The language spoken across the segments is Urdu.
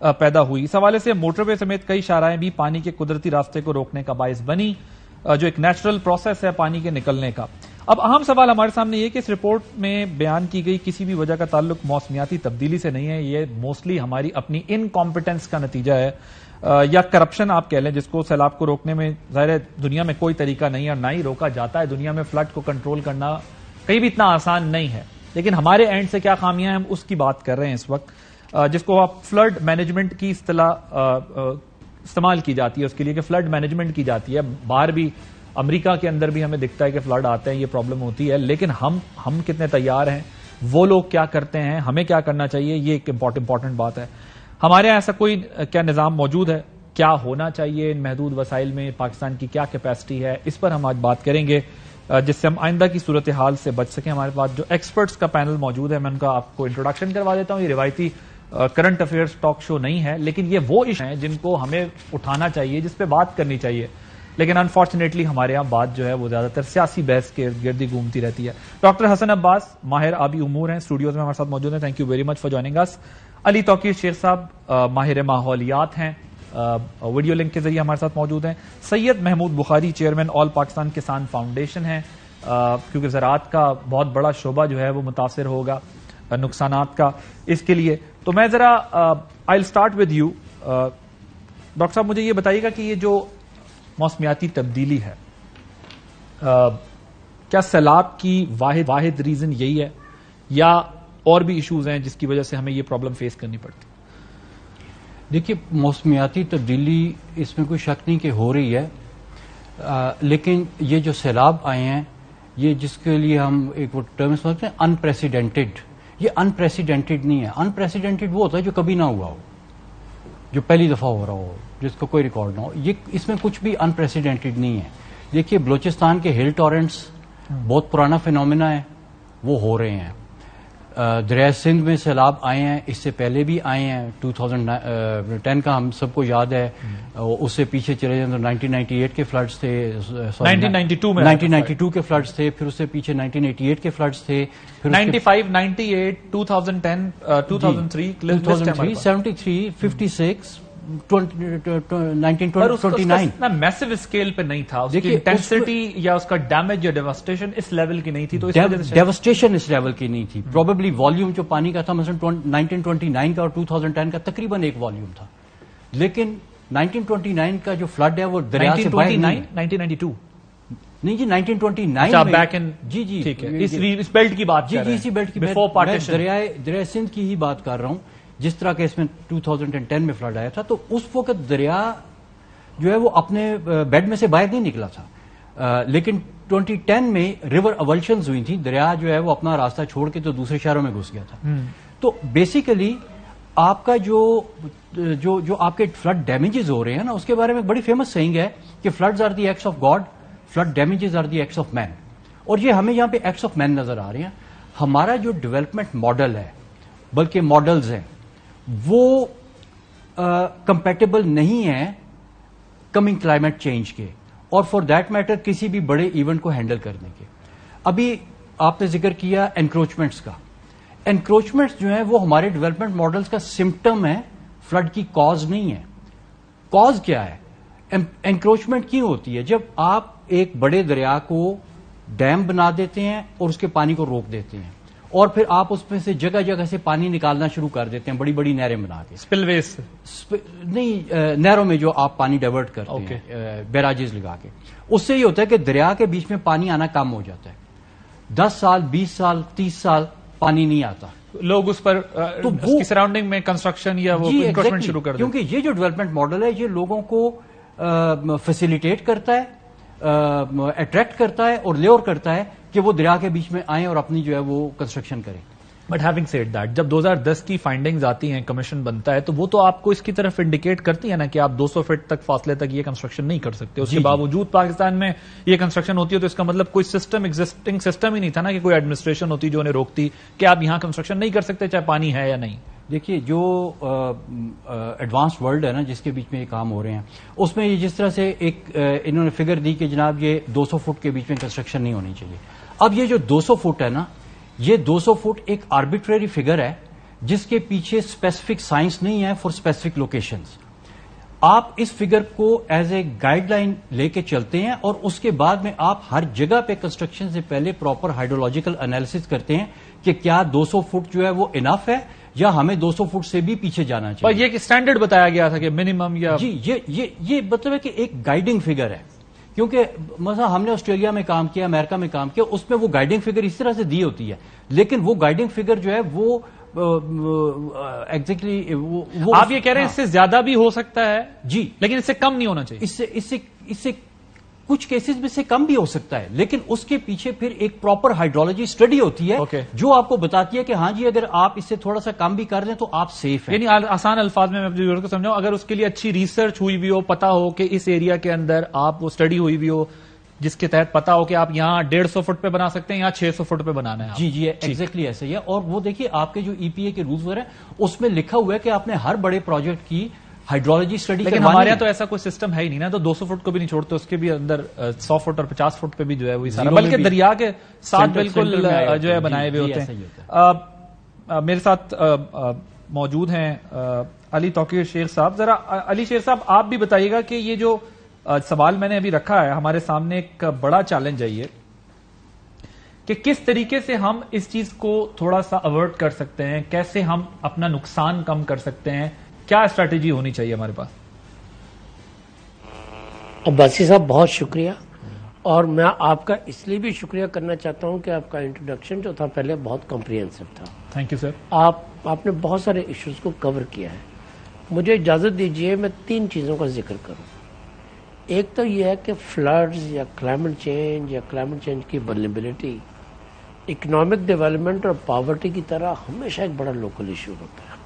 پیدا ہوئی. اس حوالے سے موٹر وے سمیت کئی شاہراہیں بھی پانی کے قدرتی راستے کو روکنے کا باعث بنی, جو ایک نیچرل پروسیس ہے پانی کے نکلنے کا. اب اہم سوال ہمارے سامنے یہ کہ اس رپورٹ میں بیان کی گئی کسی بھی وجہ کا تعلق موسمیاتی تبدیلی سے نہیں ہے. یہ موسٹلی ہماری اپنی انکمپیٹنس کا نتیجہ ہے, یا کرپشن آپ کہہ لیں, جس کو سیلاب کو روکنے میں ظاہر دنیا میں کوئی طریقہ نہیں ہے اور نہ ہی روکا جاتا ہے. دنیا میں فلڈ کو کنٹرول کرنا کہیں بھی اتنا آسان نہیں ہے, لیکن ہمارے اینڈ سے کیا خامیاں ہیں ہم اس کی بات کر رہے ہیں اس وقت, جس کو آپ فلڈ مینجمنٹ کی اصطلاح استعمال کی جاتی ہے اس کے لیے کہ فلڈ مینجمنٹ کی جاتی ہے. باہر بھی امریکہ کے اندر بھی ہمیں دکھتا ہے کہ فلڈ آتے ہیں, یہ پرابلم ہوتی ہے, لیکن ہم کتنے تیار ہیں, وہ لوگ کیا کرتے ہیں, ہمیں کیا کرنا چاہیے, یہ ایک امپورٹنٹ بات ہے. ہمارے یہاں ایسا کوئی کیا نظام موجود ہے, کیا ہونا چاہیے ان محدود وسائل میں, پاکستان کی کیا کیپیسٹی ہے, اس پر ہم آج بات کریں گے جس سے ہم آئندہ کی صورتحال سے بچ سکیں. ہمارے پاس جو ایکسپرٹس کا پینل موجود ہے, میں ان کا آپ کو انٹروڈکشن کروا دیتا ہوں. یہ روایتی کرنٹ افیئرز ٹاک شو نہیں ہے, لیکن یہ وہ ایشو ہیں جن کو ہمیں اٹھانا چاہیے, جس پہ بات کرنی چاہیے, لیکن انفارچونیٹلی ہمارے یہاں بات جو ہے وہ زیادہ تر سیاسی بحث کے گردی گھومتی رہتی ہے. ڈاکٹر حسن عباس ماہر آبی امور ہیں, اسٹوڈیوز میں ہمارے ساتھ موجود ہیں. Thank you very much for joining us. Ali Tauqeer Sheikh sahab ماہر ماحولیات ہیں, ویڈیو لنک کے ذریعے ہمارے ساتھ موجود ہیں. سید محمود بخاری چیئرمین آل پاکستان کسان فاؤنڈیشن ہیں, کیونکہ زراعت کا بہت بڑا شعبہ جو ہے وہ متاثر ہوگا نقصانات کا اس کے لیے. تو میں ذرا I start with you doctor صاحب, مجھے یہ بتائیے گا کہ یہ جو موسمیاتی تبدیلی ہے, کیا سیلاب کی واحد ریزن یہی ہے یا اور بھی ایشوز ہیں جس کی وجہ سے ہمیں یہ پرابلم فیس کرنی پڑتی؟ دیکھیے, موسمیاتی تبدیلی اس میں کوئی شک نہیں کہ ہو رہی ہے, لیکن یہ جو سیلاب آئے ہیں یہ جس کے لیے ہم ایک وہ ٹرم سمجھتے ہیں انپریسیڈنٹڈ, یہ انپریسیڈنٹڈ نہیں ہے. انپریسیڈنٹڈ وہ ہوتا ہے جو کبھی نہ ہوا ہو, جو پہلی دفعہ ہو رہا ہو, جس کا کوئی ریکارڈ نہ ہو. یہ اس میں کچھ بھی انپریسیڈنٹڈ نہیں ہے. دیکھیے, بلوچستان کے ہل ٹورنٹس بہت پرانا فینومینا ہے, وہ ہو رہے ہیں. دریائے سندھ میں سیلاب آئے ہیں, اس سے پہلے بھی آئے ہیں. 2010 کا ہم سب کو یاد ہے, اس سے پیچھے چلے جائیں تو 1998 کے فلڈز تھے, 1992 کے فلڈز تھے, پھر اس سے پیچھے 1988 کے فلڈز تھے, پھر 95, 98, 2010, 2003, 73, 56, 1929 میسو اسکیل پہ نہیں تھا, اس کی انٹینسٹی یا اس کا ڈیمیج یا ڈیواسٹیشن اس لیول کی نہیں تھی. تو ڈیواسٹیشن اس لیول کی نہیں تھی. پروبیبلی والیوم جو پانی کا تھا مثلا 1929 کا اور 2010 کا تقریباً ایک والیوم تھا, لیکن 1929 کا جو فلڈ ہے وہ دریا سے باہر 1992 نہیں جی, 1929 جی جی ٹھیک ہے, اس بیلٹ کی بات, جی اسی بیلٹ کی, دریائے سندھ کی ہی بات کر رہا ہوں. جس طرح کہ اس میں 2010 میں فلڈ آیا تھا, تو اس وقت دریا جو ہے وہ اپنے بیڈ میں سے باہر نہیں نکلا تھا, لیکن 2010 میں ریور اوولشنز ہوئی تھیں, دریا جو ہے وہ اپنا راستہ چھوڑ کے تو دوسرے شہروں میں گھس گیا تھا. تو بیسیکلی آپ کا جو آپ کے فلڈ ڈیمیجز ہو رہے ہیں نا, اس کے بارے میں بڑی فیمس سینگ ہے کہ floods are the acts of God, flood damages are the acts of man. اور یہ ہمیں یہاں پہ ایکٹس آف مین نظر آ رہے ہیں. ہمارا جو ڈیولپمنٹ ماڈل ہے, بلکہ ماڈلز ہیں, وہ کمپیٹیبل نہیں ہے کمنگ کلائمیٹ چینج کے, اور فار دیٹ میٹر کسی بھی بڑے ایونٹ کو ہینڈل کرنے کے. ابھی آپ نے ذکر کیا انکروچمنٹس کا. انکروچمنٹس جو ہیں وہ ہمارے ڈیولپمنٹ ماڈلز کا سمپٹم ہے, فلڈ کی کاز نہیں ہے. کاز کیا ہے؟ انکروچمنٹ کیوں ہوتی ہے؟ جب آپ ایک بڑے دریا کو ڈیم بنا دیتے ہیں اور اس کے پانی کو روک دیتے ہیں, اور پھر آپ اس میں سے جگہ جگہ سے پانی نکالنا شروع کر دیتے ہیں, بڑی بڑی نہریں بنا کے. اسپل ویز نہیں, نہروں میں جو آپ پانی ڈائیورٹ کرتے ہیں بیراجز لگا کے, اس سے یہ ہوتا ہے کہ دریا کے بیچ میں پانی آنا کم ہو جاتا ہے. 10 سال 20 سال 30 سال پانی نہیں آتا. لوگ اس پر سراؤنڈنگ میں کنسٹرکشن یا وہ انکروچمنٹ شروع کر دیتے ہیں. کیونکہ یہ جو ڈیولپمنٹ ماڈل ہے یہ لوگوں کو فیسیلیٹیٹ کرتا ہے, اٹریکٹ کرتا ہے اور لیور کرتا ہے کہ وہ دریا کے بیچ میں آئیں اور اپنی جو ہے وہ کنسٹرکشن کریں. بٹ ہیونگ سیڈ دیٹ, جب 2010 کی فائنڈنگز آتی ہیں, کمیشن بنتا ہے, تو وہ تو آپ کو اس کی طرف انڈیکیٹ کرتی ہے نا کہ آپ 200 فٹ تک فاصلے تک یہ کنسٹرکشن نہیں کر سکتے. اس کے باوجود پاکستان میں یہ کنسٹرکشن ہوتی ہے, تو اس کا مطلب کوئی سسٹم ایگزسٹنگ سسٹم ہی نہیں تھا نا, کہ کوئی ایڈمنسٹریشن ہوتی جو انہیں روکتی کہ آپ یہاں کنسٹرکشن نہیں کر سکتے چاہے پانی ہے یا نہیں. دیکھیے, جو ایڈوانس ورلڈ ہے نا جس کے بیچ میں یہ کام ہو رہے ہیں, اس میں یہ جس طرح سے ایک انہوں نے فگر دی کہ جناب یہ 200 فٹ کے بیچ میں کنسٹرکشن نہیں ہونی چاہیے. اب یہ جو 200 فٹ ہے نا, یہ 200 فٹ ایک آربیٹریری فگر ہے جس کے پیچھے اسپیسیفک سائنس نہیں ہے فار اسپیسیفک لوکیشنز. آپ اس فگر کو ایز اے گائیڈ لائن لے کے چلتے ہیں اور اس کے بعد میں آپ ہر جگہ پہ کنسٹرکشن سے پہلے پراپر ہائیڈرولوجیکل انالیسس کرتے ہیں کہ کیا 200 فٹ جو ہے وہ انف ہے یا ہمیں 200 فٹ سے بھی پیچھے جانا چاہیے. اور یہ اسٹینڈرڈ بتایا گیا تھا کہ منیمم یا جی یہ مطلب ہے کہ ایک گائیڈنگ فگر ہے. کیونکہ مثلا ہم نے آسٹریلیا میں کام کیا، امریکہ میں کام کیا، اس میں وہ گائیڈنگ فگر اس طرح سے دی ہوتی ہے، لیکن وہ گائیڈنگ فگر جو ہے وہ ایگزیکٹلی آپ یہ کہہ رہے ہیں اس سے زیادہ بھی ہو سکتا ہے جی، لیکن اس سے کم نہیں ہونا چاہیے. اس سے کچھ کیسز میں سے کم بھی ہو سکتا ہے، لیکن اس کے پیچھے پھر ایک پراپر ہائیڈرولوجی اسٹڈی ہوتی ہے جو آپ کو بتاتی ہے کہ ہاں جی اگر آپ اس سے تھوڑا سا کم بھی کر دیں تو آپ سیف ہیں. یعنی آسان الفاظ میں اپنی ضرورت کو سمجھاؤں، اگر اس کے لیے اچھی ریسرچ ہوئی بھی ہو، پتا ہو کہ اس ایریا کے اندر آپ وہ اسٹڈی ہوئی بھی ہو جس کے تحت پتا ہو کہ آپ یہاں 150 فٹ پہ بنا سکتے ہیں، یہاں 600 فٹ پہ بنانا ہے. جی ایگزیکٹلی ایسا ہی ہے. اور وہ دیکھیے آپ کے جو ای پی اے کے رولز وغیرہ اس میں لکھا ہوا ہے کہ آپ نے ہر بڑے پروجیکٹ کی ہائیڈرولوجی اسٹڈی لیکن ہمارے یہاں تو ایسا کوئی سسٹم ہے ہی نہیں نا، تو 200 فٹ کو بھی نہیں چھوڑتے، اس کے بھی اندر 100 فٹ اور 50 فٹ پہ بھی جو ہے وہی سارا، بلکہ دریا کے ساتھ بالکل جو ہے بنائے ہوئے ہوتے ہیں. میرے ساتھ موجود ہیں علی توقیر شیخ صاحب. ذرا علی شیخ صاحب آپ بھی بتائیے گا کہ یہ جو سوال میں نے ابھی رکھا ہے ہمارے سامنے ایک بڑا چیلنج ہے یہ کہ کس طریقے سے ہم اس چیز کو تھوڑا سا اوائڈ کر سکتے ہیں، کیسے ہم اپنا نقصان کم کر سکتے ہیں، کیا اسٹریٹجی ہونی چاہیے ہمارے پاس؟ عباسی صاحب بہت شکریہ، اور میں آپ کا اس لیے بھی شکریہ کرنا چاہتا ہوں کہ آپ کا انٹروڈکشن جو تھا پہلے بہت کمپریہنسو تھا. Thank you sir. آپ نے بہت سارے ایشوز کو کور کیا ہے. مجھے اجازت دیجئے میں 3 چیزوں کا ذکر کروں. ایک تو یہ ہے کہ فلڈز یا کلائمیٹ چینج کی ولنریبلٹی اکنامک ڈیولپمنٹ اور پاورٹی کی طرح ہمیشہ ایک بڑا لوکل ایشو ہوتا ہے،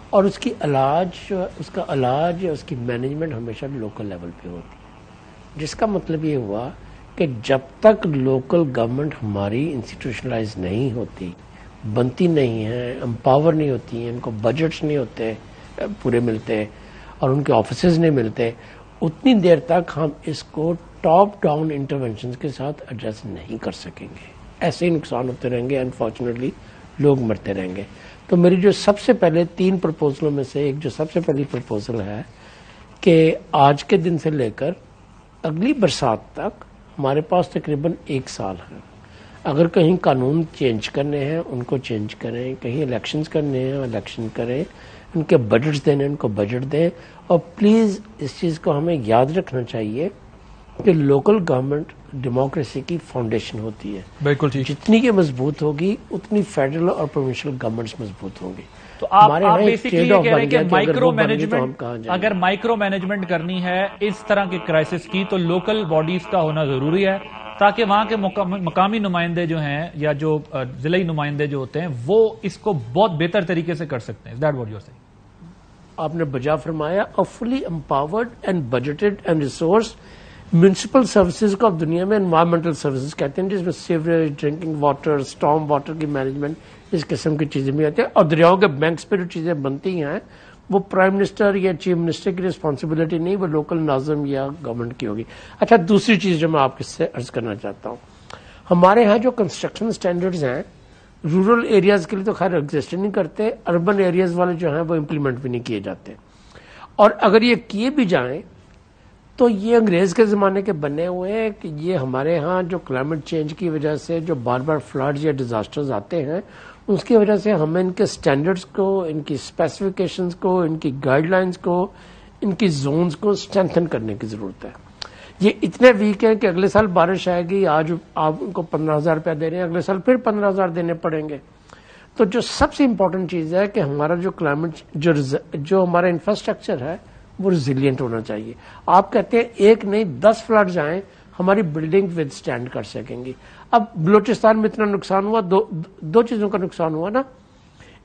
اور اس کا علاج یا اس کی مینجمنٹ ہمیشہ لوکل لیول پہ ہوتی ہے. جس کا مطلب یہ ہوا کہ جب تک لوکل گورنمنٹ ہماری انسٹیٹیوشنلائز نہیں ہوتی، بنتی نہیں ہے، امپاور نہیں ہوتی ہیں، ان کو بجٹس نہیں ہوتے پورے ملتے اور ان کے آفیسز نہیں ملتے، اتنی دیر تک ہم اس کو ٹاپ ڈاؤن انٹرونشنز کے ساتھ ایڈریس نہیں کر سکیں گے. ایسے ہی نقصان ہوتے رہیں گے، انفارچونیٹلی لوگ مرتے رہیں گے. تو میری جو سب سے پہلے 3 پرپوزلوں میں سے ایک جو سب سے پہلی پرپوزل ہے کہ آج کے دن سے لے کر اگلی برسات تک ہمارے پاس تقریباً 1 سال ہے. اگر کہیں قانون چینج کرنے ہیں ان کو چینج کریں، کہیں الیکشنز کرنے ہیں الیکشن کریں، ان کے بجٹس دینے ان کو بجٹ دیں. اور پلیز اس چیز کو ہمیں یاد رکھنا چاہیے کہ لوکل گورنمنٹ ڈیموکریسی کی فاؤنڈیشن ہوتی ہے. بالکل ٹھیک. جتنی یہ مضبوط ہوگی اتنی فیڈرل اور پروونشل گورنمنٹس مضبوط ہوں گی. تو آپ بیسیکلی یہ کہہ رہے ہیں کہ مائکرو مینجمنٹ، اگر مائکرو مینجمنٹ کرنی ہے اس طرح کے کرائسس کی تو لوکل باڈیز کا ہونا ضروری ہے، تاکہ وہاں کے مقامی نمائندے جو ہیں یا جو ضلعی نمائندے جو ہوتے ہیں وہ اس کو بہت بہتر طریقے سے کر سکتے ہیں. That what you are seeing. آپ نے بجا فرمایا. اور fully empowered and budgeted and resource municipal services کو اب دنیا میں انوائرمنٹل سروسز کہتے ہیں، جس میں sewerage, drinking water, storm water کی مینجمنٹ، اس قسم کی چیزیں بھی آتی ہیں. اور دریاؤں کے بینکس پہ جو چیزیں بنتی ہیں وہ پرائم منسٹر یا چیف منسٹر کی رسپانسبلٹی نہیں، وہ لوکل ناظم یا گورنمنٹ کی ہوگی. اچھا، دوسری چیز جو میں آپ کے سے عرض کرنا چاہتا ہوں، ہمارے ہاں جو کنسٹرکشن سٹینڈرڈز ہیں رورل ایریاز کے لیے تو خیر ایگزسٹ نہیں کرتے، اربن ایریاز والے جو ہیں وہ امپلیمنٹ بھی نہیں کیے جاتے. اور اگر یہ کیے بھی جائیں تو یہ انگریز کے زمانے کے بنے ہوئے ہیں کہ یہ ہمارے ہاں جو کلائمیٹ چینج کی وجہ سے جو بار بار فلڈز یا ڈیزاسٹرز آتے ہیں اس کی وجہ سے ہمیں ان کے سٹینڈرڈز کو، ان کی اسپیسیفکیشنز کو، ان کی گائیڈ لائنز کو، ان کی زونز کو اسٹرینتھن کرنے کی ضرورت ہے. یہ اتنے ویک ہیں کہ اگلے سال بارش آئے گی، آج آپ ان کو 15,000 روپیہ دے رہے ہیں، اگلے سال پھر 15,000 دینے پڑیں گے. تو جو سب سے امپورٹنٹ چیز ہے کہ ہمارا جو کلائمیٹ جو ہمارا انفراسٹرکچر ہے وہ ریزیلینٹ ہونا چاہیے. آپ کہتے ہیں 1 نہیں 10 فلڈز آئیں ہماری بلڈنگ ود سٹینڈ کر سکیں گی. اب بلوچستان میں اتنا نقصان ہوا، دو چیزوں کا نقصان ہوا نا.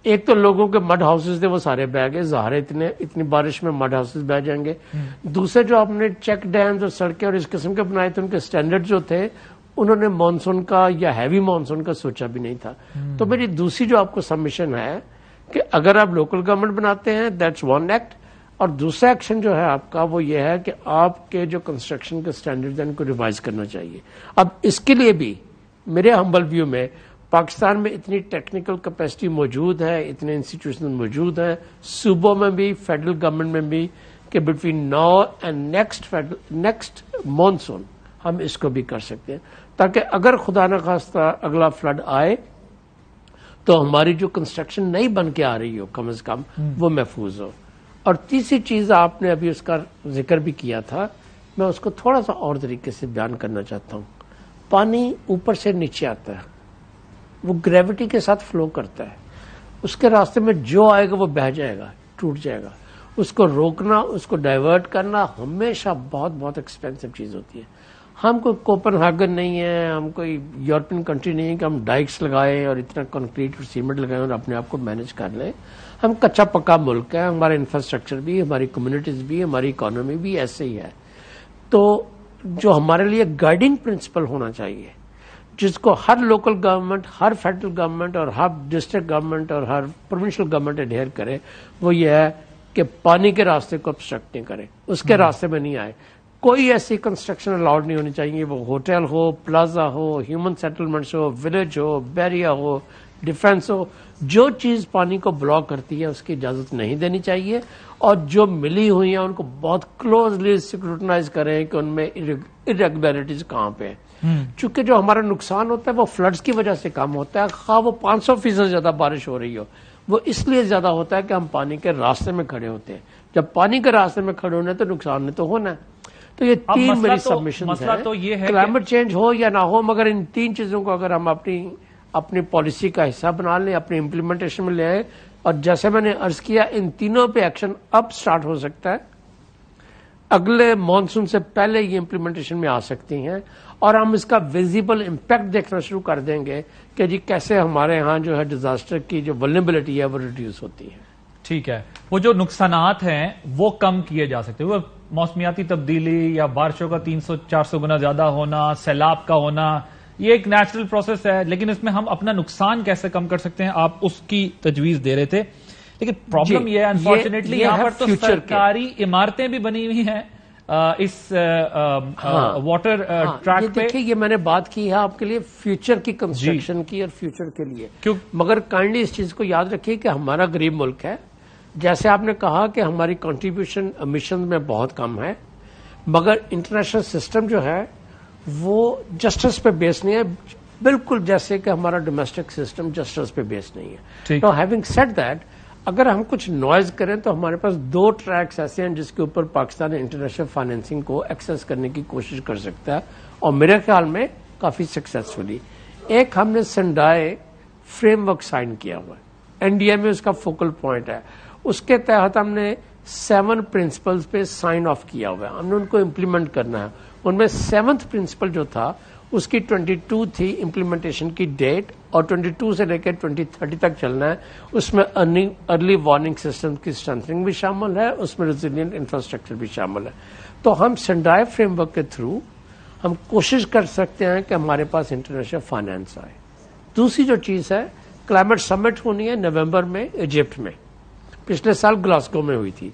ایک تو لوگوں کے مڈ ہاؤسز تھے وہ سارے بہ گئے، ظاہر اتنی بارش میں مڈ ہاؤسز بہ جائیں گے. دوسرے جو آپ نے چیک ڈیمز اور سڑکیں اور اس قسم کے بنائے تھے ان کے سٹینڈرڈ جو تھے انہوں نے مانسون کا یا ہیوی مانسون کا سوچا بھی نہیں تھا. تو میری دوسری جو آپ کو سبمیشن ہے کہ اگر آپ لوکل گورنمنٹ بناتے ہیں دیٹس ون ایکٹ، اور دوسرا ایکشن جو ہے آپ کا وہ یہ ہے کہ آپ کے جو کنسٹرکشن کے سٹینڈرڈ ہیں ان کو ریوائز کرنا چاہیے. اب اس کے لیے بھی میرے ہمبل ویو میں پاکستان میں اتنی ٹیکنیکل کیپیسٹی موجود ہے, اتنے انسٹیٹیوشن موجود ہیں صوبوں میں بھی, فیڈرل گورنمنٹ میں بھی, کہ between now and next monsoon ہم اس کو بھی کر سکتے ہیں, تاکہ اگر خدا نخواستہ اگلا فلڈ آئے تو ہماری جو کنسٹرکشن نئی بن کے آ رہی ہو کم از کم وہ محفوظ ہو. اور تیسری چیز آپ نے ابھی اس کا ذکر بھی کیا تھا, میں اس کو تھوڑا سا اور طریقے سے بیان کرنا چاہتا ہوں. پانی اوپر سے نیچے آتا ہے, وہ گریوٹی کے ساتھ فلو کرتا ہے, اس کے راستے میں جو آئے گا وہ بہہ جائے گا, ٹوٹ جائے گا. اس کو روکنا, اس کو ڈائیورٹ کرنا ہمیشہ بہت بہت ایکسپینسو چیز ہوتی ہے. ہم کوئی کوپن ہاگن نہیں ہے, ہم کوئی یورپین کنٹری نہیں ہے کہ ہم ڈائکس لگائیں اور اتنا کنکریٹ اور سیمنٹ لگائیں اور اپنے آپ کو مینج کر لیں. ہم کچا پکا ملک ہے, ہمارا انفراسٹرکچر بھی, ہماری کمیونٹیز بھی, ہماری اکانومی بھی ایسے ہی ہے. تو جو ہمارے لیے گائیڈنگ پرنسپل ہونا چاہیے, جس کو ہر لوکل گورنمنٹ, ہر فیڈرل گورنمنٹ اور ہر ڈسٹرکٹ گورنمنٹ اور ہر پروونشل گورنمنٹ اڈہیر کرے, وہ یہ ہے کہ پانی کے راستے کو obstruct نہیں کرے, اس کے راستے میں نہیں آئے. کوئی ایسی کنسٹرکشن الاؤڈ نہیں ہونی چاہیے, وہ ہوٹل ہو, پلازا ہو, ہیومن سیٹلمنٹس ہو, ولیج ہو, بیریا ہو, ڈیفینس ہو. جو چیز پانی کو بلاک کرتی ہے اس کی اجازت نہیں دینی چاہیے, اور جو ملی ہوئی ہیں ان کو بہت کلوزلی اسکروٹنائز کریں کہ ان میں irregularities کہاں پہ ہیں. چونکہ جو ہمارا نقصان ہوتا ہے وہ فلڈز کی وجہ سے کم ہوتا ہے, خواہ وہ 500% زیادہ بارش ہو رہی ہو, وہ اس لیے زیادہ ہوتا ہے کہ ہم پانی کے راستے میں کھڑے ہوتے ہیں. جب پانی کے راستے میں کھڑے ہونے تو نقصان نے تو ہونا ہے. تو یہ تین میری سبمیشنز ہیں, کلائمیٹ چینج ہو یا نہ ہو, مگر ان تین چیزوں کو اگر ہم اپنی پالیسی کا حصہ بنا لیں, اپنی امپلیمنٹیشن میں لے آئیں, اور جیسے میں نے عرض کیا ان تینوں پہ ایکشن اب سٹارٹ ہو سکتا ہے, اگلے مانسون سے پہلے یہ امپلیمنٹیشن میں آ سکتی ہیں, اور ہم اس کا ویزیبل امپیکٹ دیکھنا شروع کر دیں گے کہ جی کیسے ہمارے ہاں جو ہے ڈیزاسٹر کی جو ولنریبلٹی ہے وہ ریڈیوس ہوتی ہے. ٹھیک ہے, وہ جو نقصانات ہیں وہ کم کیے جا سکتے, وہ موسمیاتی تبدیلی یا بارشوں کا 300-400 گنا زیادہ ہونا, سیلاب کا ہونا, یہ ایک نیچرل پروسیس ہے, لیکن اس میں ہم اپنا نقصان کیسے کم کر سکتے ہیں, آپ اس کی تجویز دے رہے تھے. لیکن پرابلم یہ ہے انفارچونیٹلی یہاں پر تو سرکاری عمارتیں بھی بنی ہوئی ہیں اس واٹر ٹریک پہ. دیکھیے یہ میں نے بات کی ہے آپ کے لیے فیوچر کی کنسٹرکشن کی اور فیوچر کے لیے, مگر کائنڈلی اس چیز کو یاد رکھیے کہ ہمارا غریب ملک ہے. جیسے آپ نے کہا کہ ہماری کنٹریبیوشن امیشن میں بہت کم ہے, مگر انٹرنیشنل سسٹم جو ہے وہ جسٹس پہ بیس نہیں ہے, بالکل جیسے کہ ہمارا ڈومیسٹک سسٹم جسٹس پہ بیس نہیں ہے. تو ہیونگ سیڈ دیٹ, اگر ہم کچھ نوائز کریں تو ہمارے پاس 2 ٹریکس ایسے ہیں جس کے اوپر پاکستان انٹرنیشنل فائنینسنگ کو ایکسس کرنے کی کوشش کر سکتا ہے, اور میرے خیال میں کافی سکسیسفلی. ایک ہم نے سنڈائے فریم ورک سائن کیا ہوا ہے, NDA میں اس کا فوکل پوائنٹ ہے, اس کے تحت ہم نے 7 پرنسپلز پہ سائن آف کیا ہوا ہے, ہم نے ان کو امپلیمنٹ کرنا ہے. ان میں 7th پرنسپل جو تھا اس کی 22 تھی امپلیمنٹیشن کی ڈیٹ, اور 22 سے لے کے 2030 تک چلنا ہے. اس میں ارلی وارننگ سسٹم کی اسٹرینتھنگ بھی شامل ہے, اس میں ریزیلینٹ انفراسٹرکچر بھی شامل ہے. تو ہم سنڈائے فریم ورک کے تھرو ہم کوشش کر سکتے ہیں کہ ہمارے پاس انٹرنیشنل فائنانس آئے. دوسری جو چیز ہے, کلائمیٹ سمٹ ہونی ہے نومبر میں ایجپٹ میں, پچھلے سال گلاسگو میں ہوئی تھی.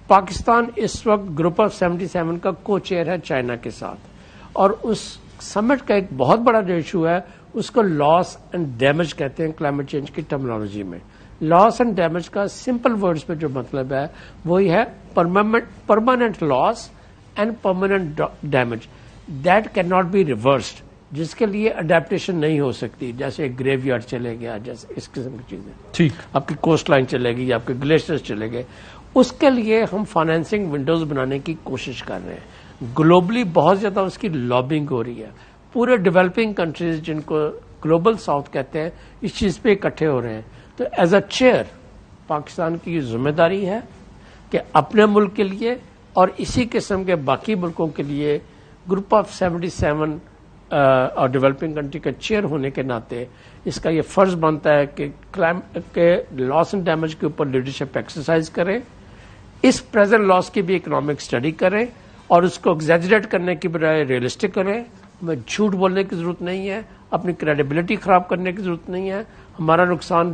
پاکستان اس وقت گروپ آف 77 کا کو چیئر ہے چائنا کے ساتھ, اور اس سمٹ کا ایک بہت بڑا جو ایشو ہے اس کو لاس اینڈ ڈیمیج کہتے ہیں کلائمیٹ چینج کی ٹرمنالوجی میں. لاس اینڈ ڈیمیج کا سمپل ورڈز میں جو مطلب ہے وہی ہے permanent loss and permanent damage that can not be reversed, جس کے لیے اڈیپٹیشن نہیں ہو سکتی, جیسے گریو یارڈ چلے گیا, جیسے اس قسم کی چیزیں, ٹھیک, آپ کی کوسٹ لائن چلے گی, آپ کے گلیشیئرز چلے گئے. اس کے لیے ہم فائنینسنگ ونڈوز بنانے کی کوشش کر رہے ہیں. گلوبلی بہت زیادہ اس کی لابنگ ہو رہی ہے, پورے ڈیولپنگ کنٹریز جن کو گلوبل ساؤتھ کہتے ہیں اس چیز پہ اکٹھے ہو رہے ہیں. تو ایز اے چیئر پاکستان کی یہ ذمہ داری ہے کہ اپنے ملک کے لیے اور اسی قسم کے باقی ملکوں کے لیے گروپ آف 77 اور ڈیولپنگ کنٹری کا چیئر ہونے کے ناطے اس کا یہ فرض بنتا ہے کہ لاس اینڈ ڈیمیج کے اوپر لیڈرشپ ایکسرسائز کریں, اس پریزنٹ لاس کی بھی اکنامک اسٹڈی کریں, اور اس کو ایگزیجریٹ کرنے کی بجائے ریئلسٹک کریں. ہمیں جھوٹ بولنے کی ضرورت نہیں ہے, اپنی کریڈیبلٹی خراب کرنے کی ضرورت نہیں ہے. ہمارا نقصان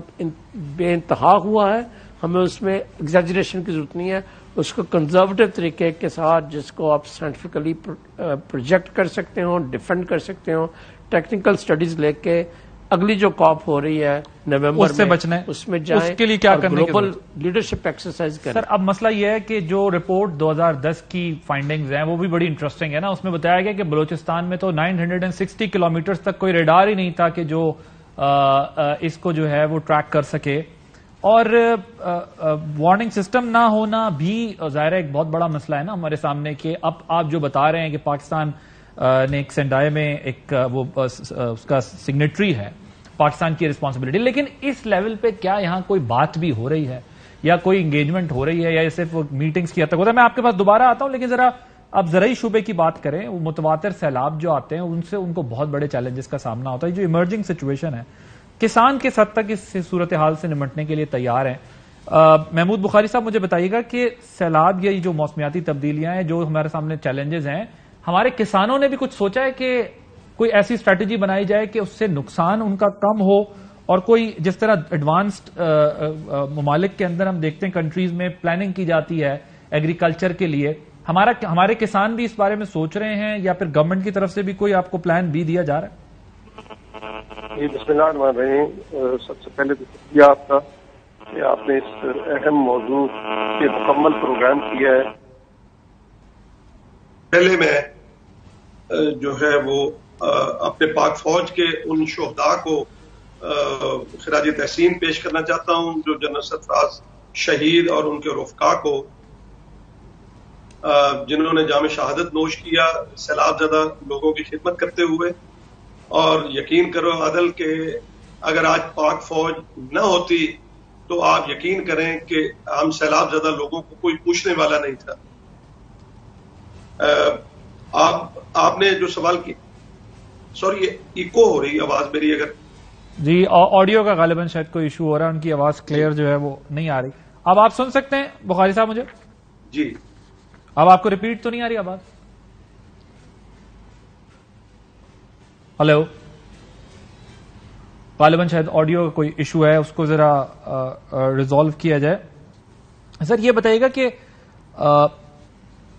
بے انتہا ہوا ہے, ہمیں اس میں ایگزیجریشن کی ضرورت نہیں ہے. اس کو کنزرویٹو طریقے کے ساتھ, جس کو آپ سائنٹیفکلی پروجیکٹ کر سکتے ہو, ڈیفینڈ کر سکتے ہو, ٹیکنیکل اسٹڈیز لے کے اگلی جو کاپ ہو رہی ہے نومبر اس سے بچنا ہے، اس میں جائیں، اس کے لیے کیا کرنے کی گلوبل لیڈرشپ ایکسرسائز کریں. سر اب مسئلہ یہ ہے کہ جو رپورٹ 2010 کی فائنڈنگز ہیں وہ بھی بڑی انٹرسٹنگ ہے نا. اس میں بتایا گیا کہ بلوچستان میں تو 960 کلومیٹرز تک کوئی ریڈار ہی نہیں تھا کہ جو اس کو جو ہے وہ ٹریک کر سکے، اور وارننگ سسٹم نہ ہونا بھی ظاہر ہے ایک بہت بڑا مسئلہ ہے نا ہمارے سامنے. کہ اب آپ جو بتا رہے ہیں کہ پاکستان نے ایک سینڈائے میں ایک وہ اس کا سگنیٹری ہے پاکستان کی رسپانسبلٹی، لیکن اس لیول پہ کیا یہاں کوئی بات بھی ہو رہی ہے یا کوئی انگیجمنٹ ہو رہی ہے یا صرف میٹنگز کی حد تک ہوتا ہے؟ میں آپ کے پاس دوبارہ آتا ہوں، لیکن ذرا اب زرعی شعبے کی بات کریں. وہ متواتر سیلاب جو آتے ہیں ان سے ان کو بہت بڑے چیلنجز کا سامنا ہوتا ہے. جو ایمرجنگ سچویشن ہے، کسان کس حد تک اس صورتحال سے نمٹنے کے لیے تیار ہیں؟ محمود بخاری صاحب مجھے بتائیے گا کہ سیلاب یا جو موسمیاتی تبدیلیاں ہیں جو ہمارے سامنے چیلنجز ہیں، ہمارے کسانوں نے بھی کچھ سوچا ہے کہ کوئی ایسی اسٹریٹجی بنائی جائے کہ اس سے نقصان ان کا کم ہو، اور کوئی جس طرح ایڈوانسڈ ممالک کے اندر ہم دیکھتے ہیں کنٹریز میں پلاننگ کی جاتی ہے ایگریکلچر کے لیے، ہمارے کسان بھی اس بارے میں سوچ رہے ہیں یا پھر گورنمنٹ کی طرف سے بھی کوئی آپ کو پلان بھی دیا جا رہا ہے؟ بسم اللہ الرحمن الرحیم. سب سے پہلے تو شکریہ آپ کا کہ آپ نے اس اہم موضوع کے مکمل پروگرام کیا ہے. پہلے میں جو ہے وہ اپنے پاک فوج کے ان شہداء کو خراج تحسین پیش کرنا چاہتا ہوں جو جنرل سرفراز شہید اور ان کے رفقا کو جنہوں نے جام شہادت نوش کیا سیلاب زدہ لوگوں کی خدمت کرتے ہوئے. اور یقین کرو عادل کہ اگر آج پاک فوج نہ ہوتی تو آپ یقین کریں کہ ہم سیلاب زدہ لوگوں کو کوئی پوچھنے والا نہیں تھا. آپ نے جو سوال کی، سوری ایکو ہو رہی آواز میری، اگر جی آڈیو کا غالباً شاید کوئی ایشو ہو رہا ہے، ان کی آواز کلیئر جو ہے وہ نہیں آ رہی. اب آپ سن سکتے ہیں بخاری صاحب مجھے؟ جی اب آپ کو ریپیٹ تو نہیں آ رہی آواز؟ ہلو، غالباً شاید آڈیو کا کوئی ایشو ہے، اس کو ذرا ریزالو کیا جائے. سر یہ بتائیے گا کہ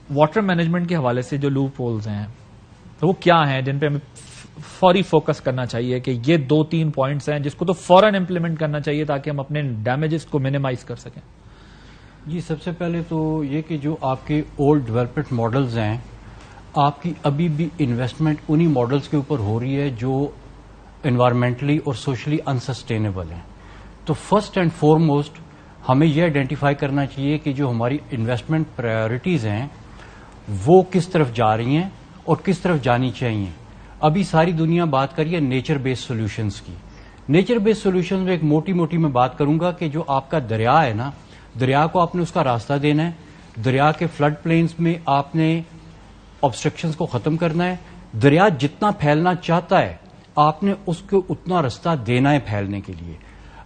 واٹر مینجمنٹ کے حوالے سے جو لوپ ہولز ہیں وہ کیا ہیں جن پہ ہمیں فوری فوکس کرنا چاہیے کہ یہ 2-3 پوائنٹس ہیں جس کو تو فوراً امپلیمنٹ کرنا چاہیے تاکہ ہم اپنے ڈیمیجز کو منیمائز کر سکیں؟ جی سب سے پہلے تو یہ کہ جو آپ کے اولڈ ڈیولپمنٹ ماڈلز ہیں، آپ کی ابھی بھی انویسٹمنٹ انہی ماڈلز کے اوپر ہو رہی ہے جو انوائرمنٹلی اور سوشلی انسسٹینیبل ہیں. تو فرسٹ اینڈ فورموسٹ ہمیں یہ آئیڈینٹیفائی کرنا چاہیے کہ جو ہماری انویسٹمنٹ پرائیورٹیز ہیں وہ کس طرف جا رہی ہیں اور کس طرف جانی چاہیے. ابھی ساری دنیا بات کر رہی ہے نیچر بیسڈ سولوشنز کی. نیچر بیسڈ سولوشنز میں ایک موٹی میں بات کروں گا کہ جو آپ کا دریا ہے نا، دریا کو آپ نے اس کا راستہ دینا ہے. دریا کے فلڈ پلینز میں آپ نے آبسٹرکشنز کو ختم کرنا ہے. دریا جتنا پھیلنا چاہتا ہے آپ نے اس کو اتنا راستہ دینا ہے پھیلنے کے لیے.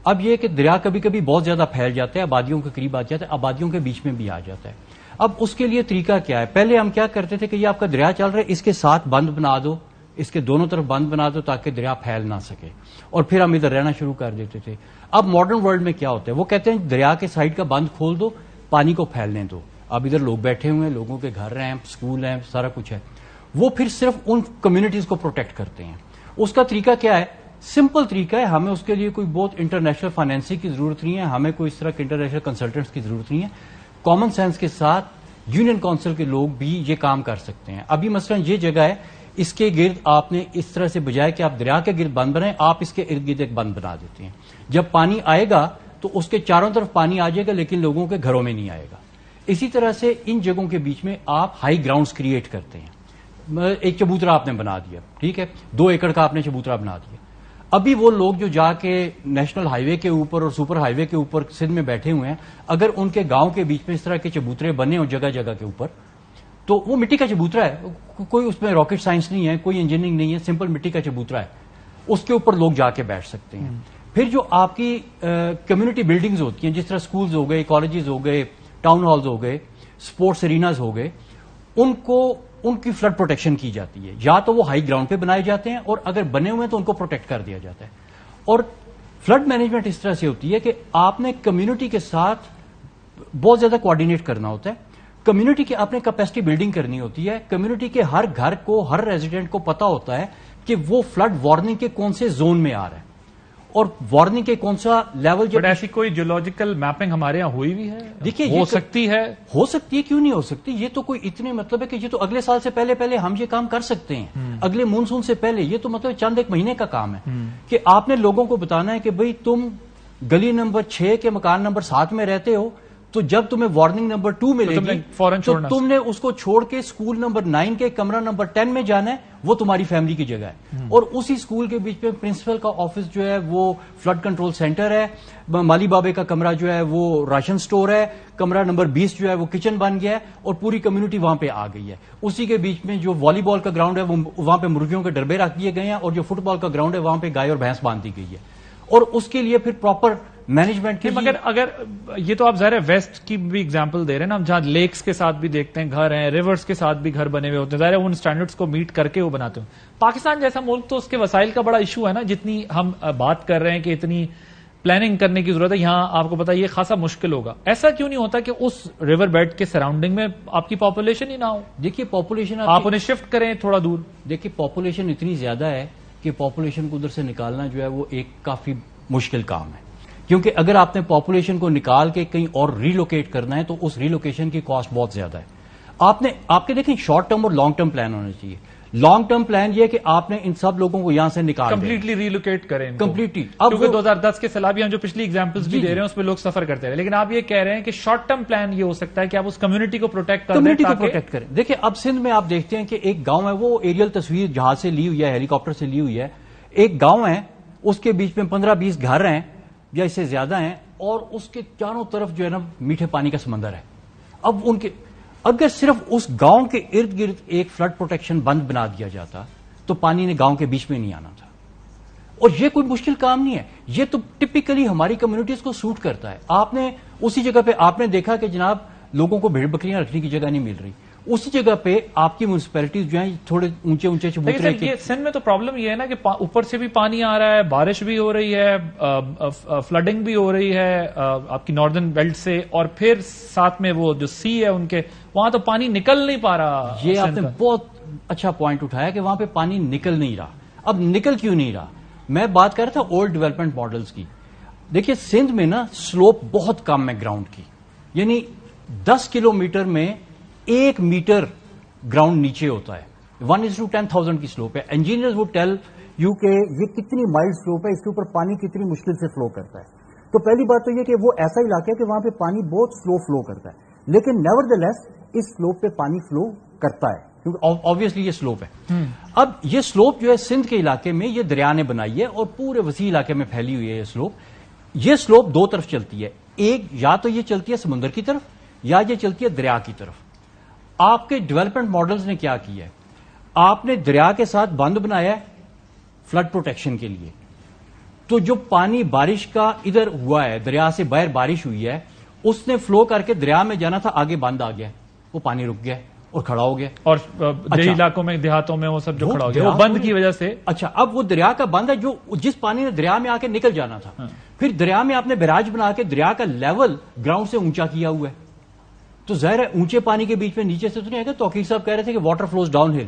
اب یہ کہ دریا کبھی کبھی بہت زیادہ پھیل جاتا ہے، آبادیوں کے قریب آ جاتا ہے، آبادیوں کے بیچ میں بھی آ جاتا ہے. اب اس کے لیے طریقہ کیا ہے؟ پہلے ہم کیا کرتے تھے کہ یہ آپ کا دریا چل رہا ہے، اس کے ساتھ بند بنا دو، اس کے دونوں طرف بند بنا دو تاکہ دریا پھیل نہ سکے، اور پھر ہم ادھر رہنا شروع کر دیتے تھے. اب ماڈرن ورلڈ میں کیا ہوتا ہے؟ وہ کہتے ہیں دریا کے سائڈ کا بند کھول دو، پانی کو پھیلنے دو. اب ادھر لوگ بیٹھے ہوئے ہیں، لوگوں کے گھر ہیں، اسکول ہیں، سارا کچھ ہے. وہ پھر صرف ان کمیونٹیز کو پروٹیکٹ کرتے ہیں. اس کا طریقہ کیا ہے؟ سمپل طریقہ ہے. ہمیں اس کے لیے کوئی بہت انٹرنیشنل فائنینسنگ کی ضرورت نہیں ہے، ہمیں کوئی اس طرح کے انٹرنیشنل کنسلٹنٹس کی ضرورت نہیں ہے. کامن سینس کے ساتھ یونین کونسل کے لوگ بھی یہ کام کر سکتے ہیں. ابھی مثلا یہ جگہ ہے، اس کے گرد آپ نے اس طرح سے بجائے کہ آپ دریا کے گرد بند بنائیں، آپ اس کے ارد گرد ایک بند بنا دیتے ہیں. جب پانی آئے گا تو اس کے چاروں طرف پانی آ جائے گا لیکن لوگوں کے گھروں میں نہیں آئے گا. اسی طرح سے ان جگہوں کے بیچ میں آپ ہائی گراؤنڈز کریٹ کرتے ہیں. ایک چبوترا آپ نے بنا دیا، ٹھیک ہے، 2 ایکڑ کا آپ نے چبوترا بنا دیا. ابھی وہ لوگ جو جا کے نیشنل ہائی وے کے اوپر اور سپر ہائی وے کے اوپر سندھ میں بیٹھے ہوئے ہیں، اگر ان کے گاؤں کے بیچ میں اس طرح کے چبوترے بنے ہوں جگہ جگہ کے اوپر، تو وہ مٹی کا چبوترا ہے، کوئی اس میں راکٹ سائنس نہیں ہے، کوئی انجینئرنگ نہیں ہے، سمپل مٹی کا چبوترا ہے. اس کے اوپر لوگ جا کے بیٹھ سکتے ہیں. پھر جو آپ کی کمیونٹی بلڈنگز ہوتی ہیں، جس طرح سکولز ہو گئے، کالجز ہو گئے، ٹاؤن ہالز ہو گئے، اسپورٹس اریناز ہو گئے، ان کی فلڈ پروٹیکشن کی جاتی ہے. یا تو وہ ہائی گراؤنڈ پہ بنائے جاتے ہیں اور اگر بنے ہوئے ہیں تو ان کو پروٹیکٹ کر دیا جاتا ہے. اور فلڈ مینجمنٹ اس طرح سے ہوتی ہے کہ آپ نے کمیونٹی کے ساتھ بہت زیادہ کوآرڈینیٹ کرنا ہوتا ہے. کمیونٹی کی آپ نے کیپیسٹی بلڈنگ کرنی ہوتی ہے. کمیونٹی کے ہر گھر کو، ہر ریزیڈنٹ کو پتا ہوتا ہے کہ وہ فلڈ وارننگ کے کون سے زون میں آ رہا ہے. اور وارننگ کے کون سا لیول. بٹ ایسی کوئی جیولوجیکل میپنگ ہمارے یہاں ہوئی بھی ہے؟ دیکھیے ہو سکتی ہے کیوں نہیں ہو سکتی. یہ تو کوئی اتنے مطلب ہے کہ یہ تو اگلے سال سے پہلے ہم یہ کام کر سکتے ہیں, اگلے مونسون سے پہلے. یہ تو مطلب چند ایک مہینے کا کام ہے کہ آپ نے لوگوں کو بتانا ہے کہ بھئی تم گلی نمبر 6 کے مکان نمبر 7 میں رہتے ہو, تو جب تمہیں وارننگ نمبر 2 ملے گی تو تم نے اس کو چھوڑ کے اسکول نمبر 9 کے کمرہ نمبر 10 میں جانا ہے, وہ تمہاری فیملی کی جگہ ہے. اور اسی اسکول کے بیچ میں پرنسپل کا آفس جو ہے وہ فلڈ کنٹرول سینٹر ہے, مالی بابے کا کمرہ جو ہے وہ راشن سٹور ہے, کمرہ نمبر 20 جو ہے وہ کچن بن گیا ہے, اور پوری کمیونٹی وہاں پہ آ گئی ہے. اسی کے بیچ میں جو والی بال کا گراؤنڈ ہے وہاں پہ مرغیوں کے ڈربے رکھ دیے گئے ہیں, اور جو فٹ بال کا گراؤنڈ ہے وہاں پہ گائے اور بھینس باندھ دی گئی ہے. اور اس کے لیے پھر پراپر مینجمنٹ کے. مگر اگر یہ تو آپ ظاہر ہے ویسٹ کی بھی اگزامپل دے رہے ہیں نا, ہم جہاں لیکس کے ساتھ بھی دیکھتے ہیں گھر ہیں, ریورز کے ساتھ بھی گھر بنے ہوئے ہوتے ہیں, ظاہر ہے ان سٹینڈرڈز کو میٹ کر کے وہ بناتے ہیں. پاکستان جیسا ملک تو اس کے وسائل کا بڑا ایشو ہے نا, جتنی ہم بات کر رہے ہیں کہ اتنی پلاننگ کرنے کی ضرورت ہے, یہاں آپ کو پتا یہ خاصا مشکل ہوگا. ایسا کیوں نہیں ہوتا کہ اس ریور بیڈ کے سراؤنڈنگ میں آپ کی پاپولیشن ہی نہ ہو؟ دیکھیے پاپولیشن آپ انہیں شفٹ کریں تھوڑا دور. دیکھیے پاپولیشن اتنی زیادہ ہے کہ پاپولیشن کو ادھر سے نکالنا جو ہے وہ ایک کافی مشکل کام ہے, کیونکہ اگر آپ نے پاپولیشن کو نکال کے کہیں اور ریلوکیٹ کرنا ہے تو اس ریلوکیشن کی کاسٹ بہت زیادہ ہے. آپ کے دیکھیں شارٹ ٹرم اور لانگ ٹرم پلان ہونا چاہیے. لانگ ٹرم پلان یہ کہ آپ نے ان سب لوگوں کو یہاں سے نکال کمپلیٹلی ریلوکیٹ کریں کمپلیٹلی. کیونکہ 2010 کے سیلابی ہم جو پچھلی ایگزامپلس بھی دے رہے ہیں اس پہ لوگ سفر کرتے رہے, لیکن آپ یہ کہہ رہے ہیں کہ شارٹ ٹرم پلان یہ ہو سکتا ہے کہ آپ اس کمیونٹی کو پروٹیکٹ کریں. دیکھیں اب سندھ میں آپ دیکھتے ہیں کہ ایک گاؤں ہے, وہ ایریل تصویر جہاز سے لی ہوئی ہے, ہیلی کاپٹر سے لی ہوئی ہے. ایک گاؤں ہے, اس کے بیچ میں 15-20 گھر ہیں یا اس سے زیادہ ہیں, اور اس کے چاروں طرف جو ہے نا میٹھے پانی کا سمندر ہے. اب اگر صرف اس گاؤں کے ارد گرد ایک فلڈ پروٹیکشن بند بنا دیا جاتا تو پانی نے گاؤں کے بیچ میں نہیں آنا تھا. اور یہ کوئی مشکل کام نہیں ہے, یہ تو ٹپیکلی ہماری کمیونٹیز کو سوٹ کرتا ہے. آپ نے اسی جگہ پہ آپ نے دیکھا کہ جناب لوگوں کو بھیڑ بکریاں رکھنے کی جگہ نہیں مل رہی, اسی جگہ پہ آپ کی میونسپلٹیز جو ہیں تھوڑے اونچے چبوترے. یہ سندھ میں تو پرابلم یہ ہے نا کہ اوپر سے بھی پانی آ رہا ہے, بارش بھی ہو رہی ہے, فلڈنگ بھی ہو رہی ہے آپ کی ناردرن بیلٹ سے, اور پھر ساتھ میں وہ جو سی ہے ان کے وہاں تو پانی نکل نہیں پا رہا. یہ آپ نے بہت اچھا پوائنٹ اٹھایا کہ وہاں پہ پانی نکل نہیں رہا. اب نکل کیوں نہیں رہا؟ میں بات کر رہا تھا اولڈ ڈیولپمنٹ ماڈلز کی. دیکھیے سندھ میں نا سلوپ بہت کم ہے گراؤنڈ کی, یعنی 10 کلومیٹر میں 1 میٹر گراؤنڈ نیچے ہوتا ہے. 1:10,000 کی سلوپ ہے. انجینئرز وڈ ٹیل یو کہ یہ کتنی مائل سلوپ ہے, اس کے اوپر پانی کتنی مشکل سے فلو کرتا ہے. تو پہلی بات تو یہ کہ وہ ایسا علاقہ ہے کہ وہاں پہ پانی بہت سلو فلو کرتا ہے, لیکن never the less us slope پہ پانی فلو کرتا ہے کیونکہ آبویسلی یہ سلوپ ہے. اب یہ سلوپ جو ہے سندھ کے علاقے میں یہ دریا نے بنائی ہے اور پورے وسیع علاقے میں پھیلی ہوئی ہے یہ سلوپ. یہ سلوپ 2 طرف چلتی ہے, ایک یا تو یہ چلتی ہے سمندر کی طرف یا یہ چلتی ہے دریا کی طرف. آپ کے ڈیولپمنٹ ماڈلز نے کیا کیا ہے, آپ نے دریا کے ساتھ بند بنایا ہے فلڈ پروٹیکشن کے لیے. تو جو پانی بارش کا ادھر ہوا ہے, دریا سے باہر بارش ہوئی ہے, اس نے فلو کر کے دریا میں جانا تھا, آگے بند آ گیا, وہ پانی رک گیا اور کھڑا ہو گیا. اور دیہی علاقوں میں دیہاتوں میں وہ سب جو کھڑا ہو گیا وہ بند کی وجہ سے. اچھا اب وہ دریا کا بند ہے جو جس پانی نے دریا میں آ کے نکل جانا تھا, پھر دریا میں آپ نے بیراج بنا کے دریا کا لیول گراؤنڈ سے اونچا کیا ہوا ہے. تو ظاہر ہے اونچے پانی کے بیچ میں نیچے سے تو نہیں آئے گا. توقیر صاحب کہہ رہے تھے کہ واٹر فلوز ڈاؤن ہل,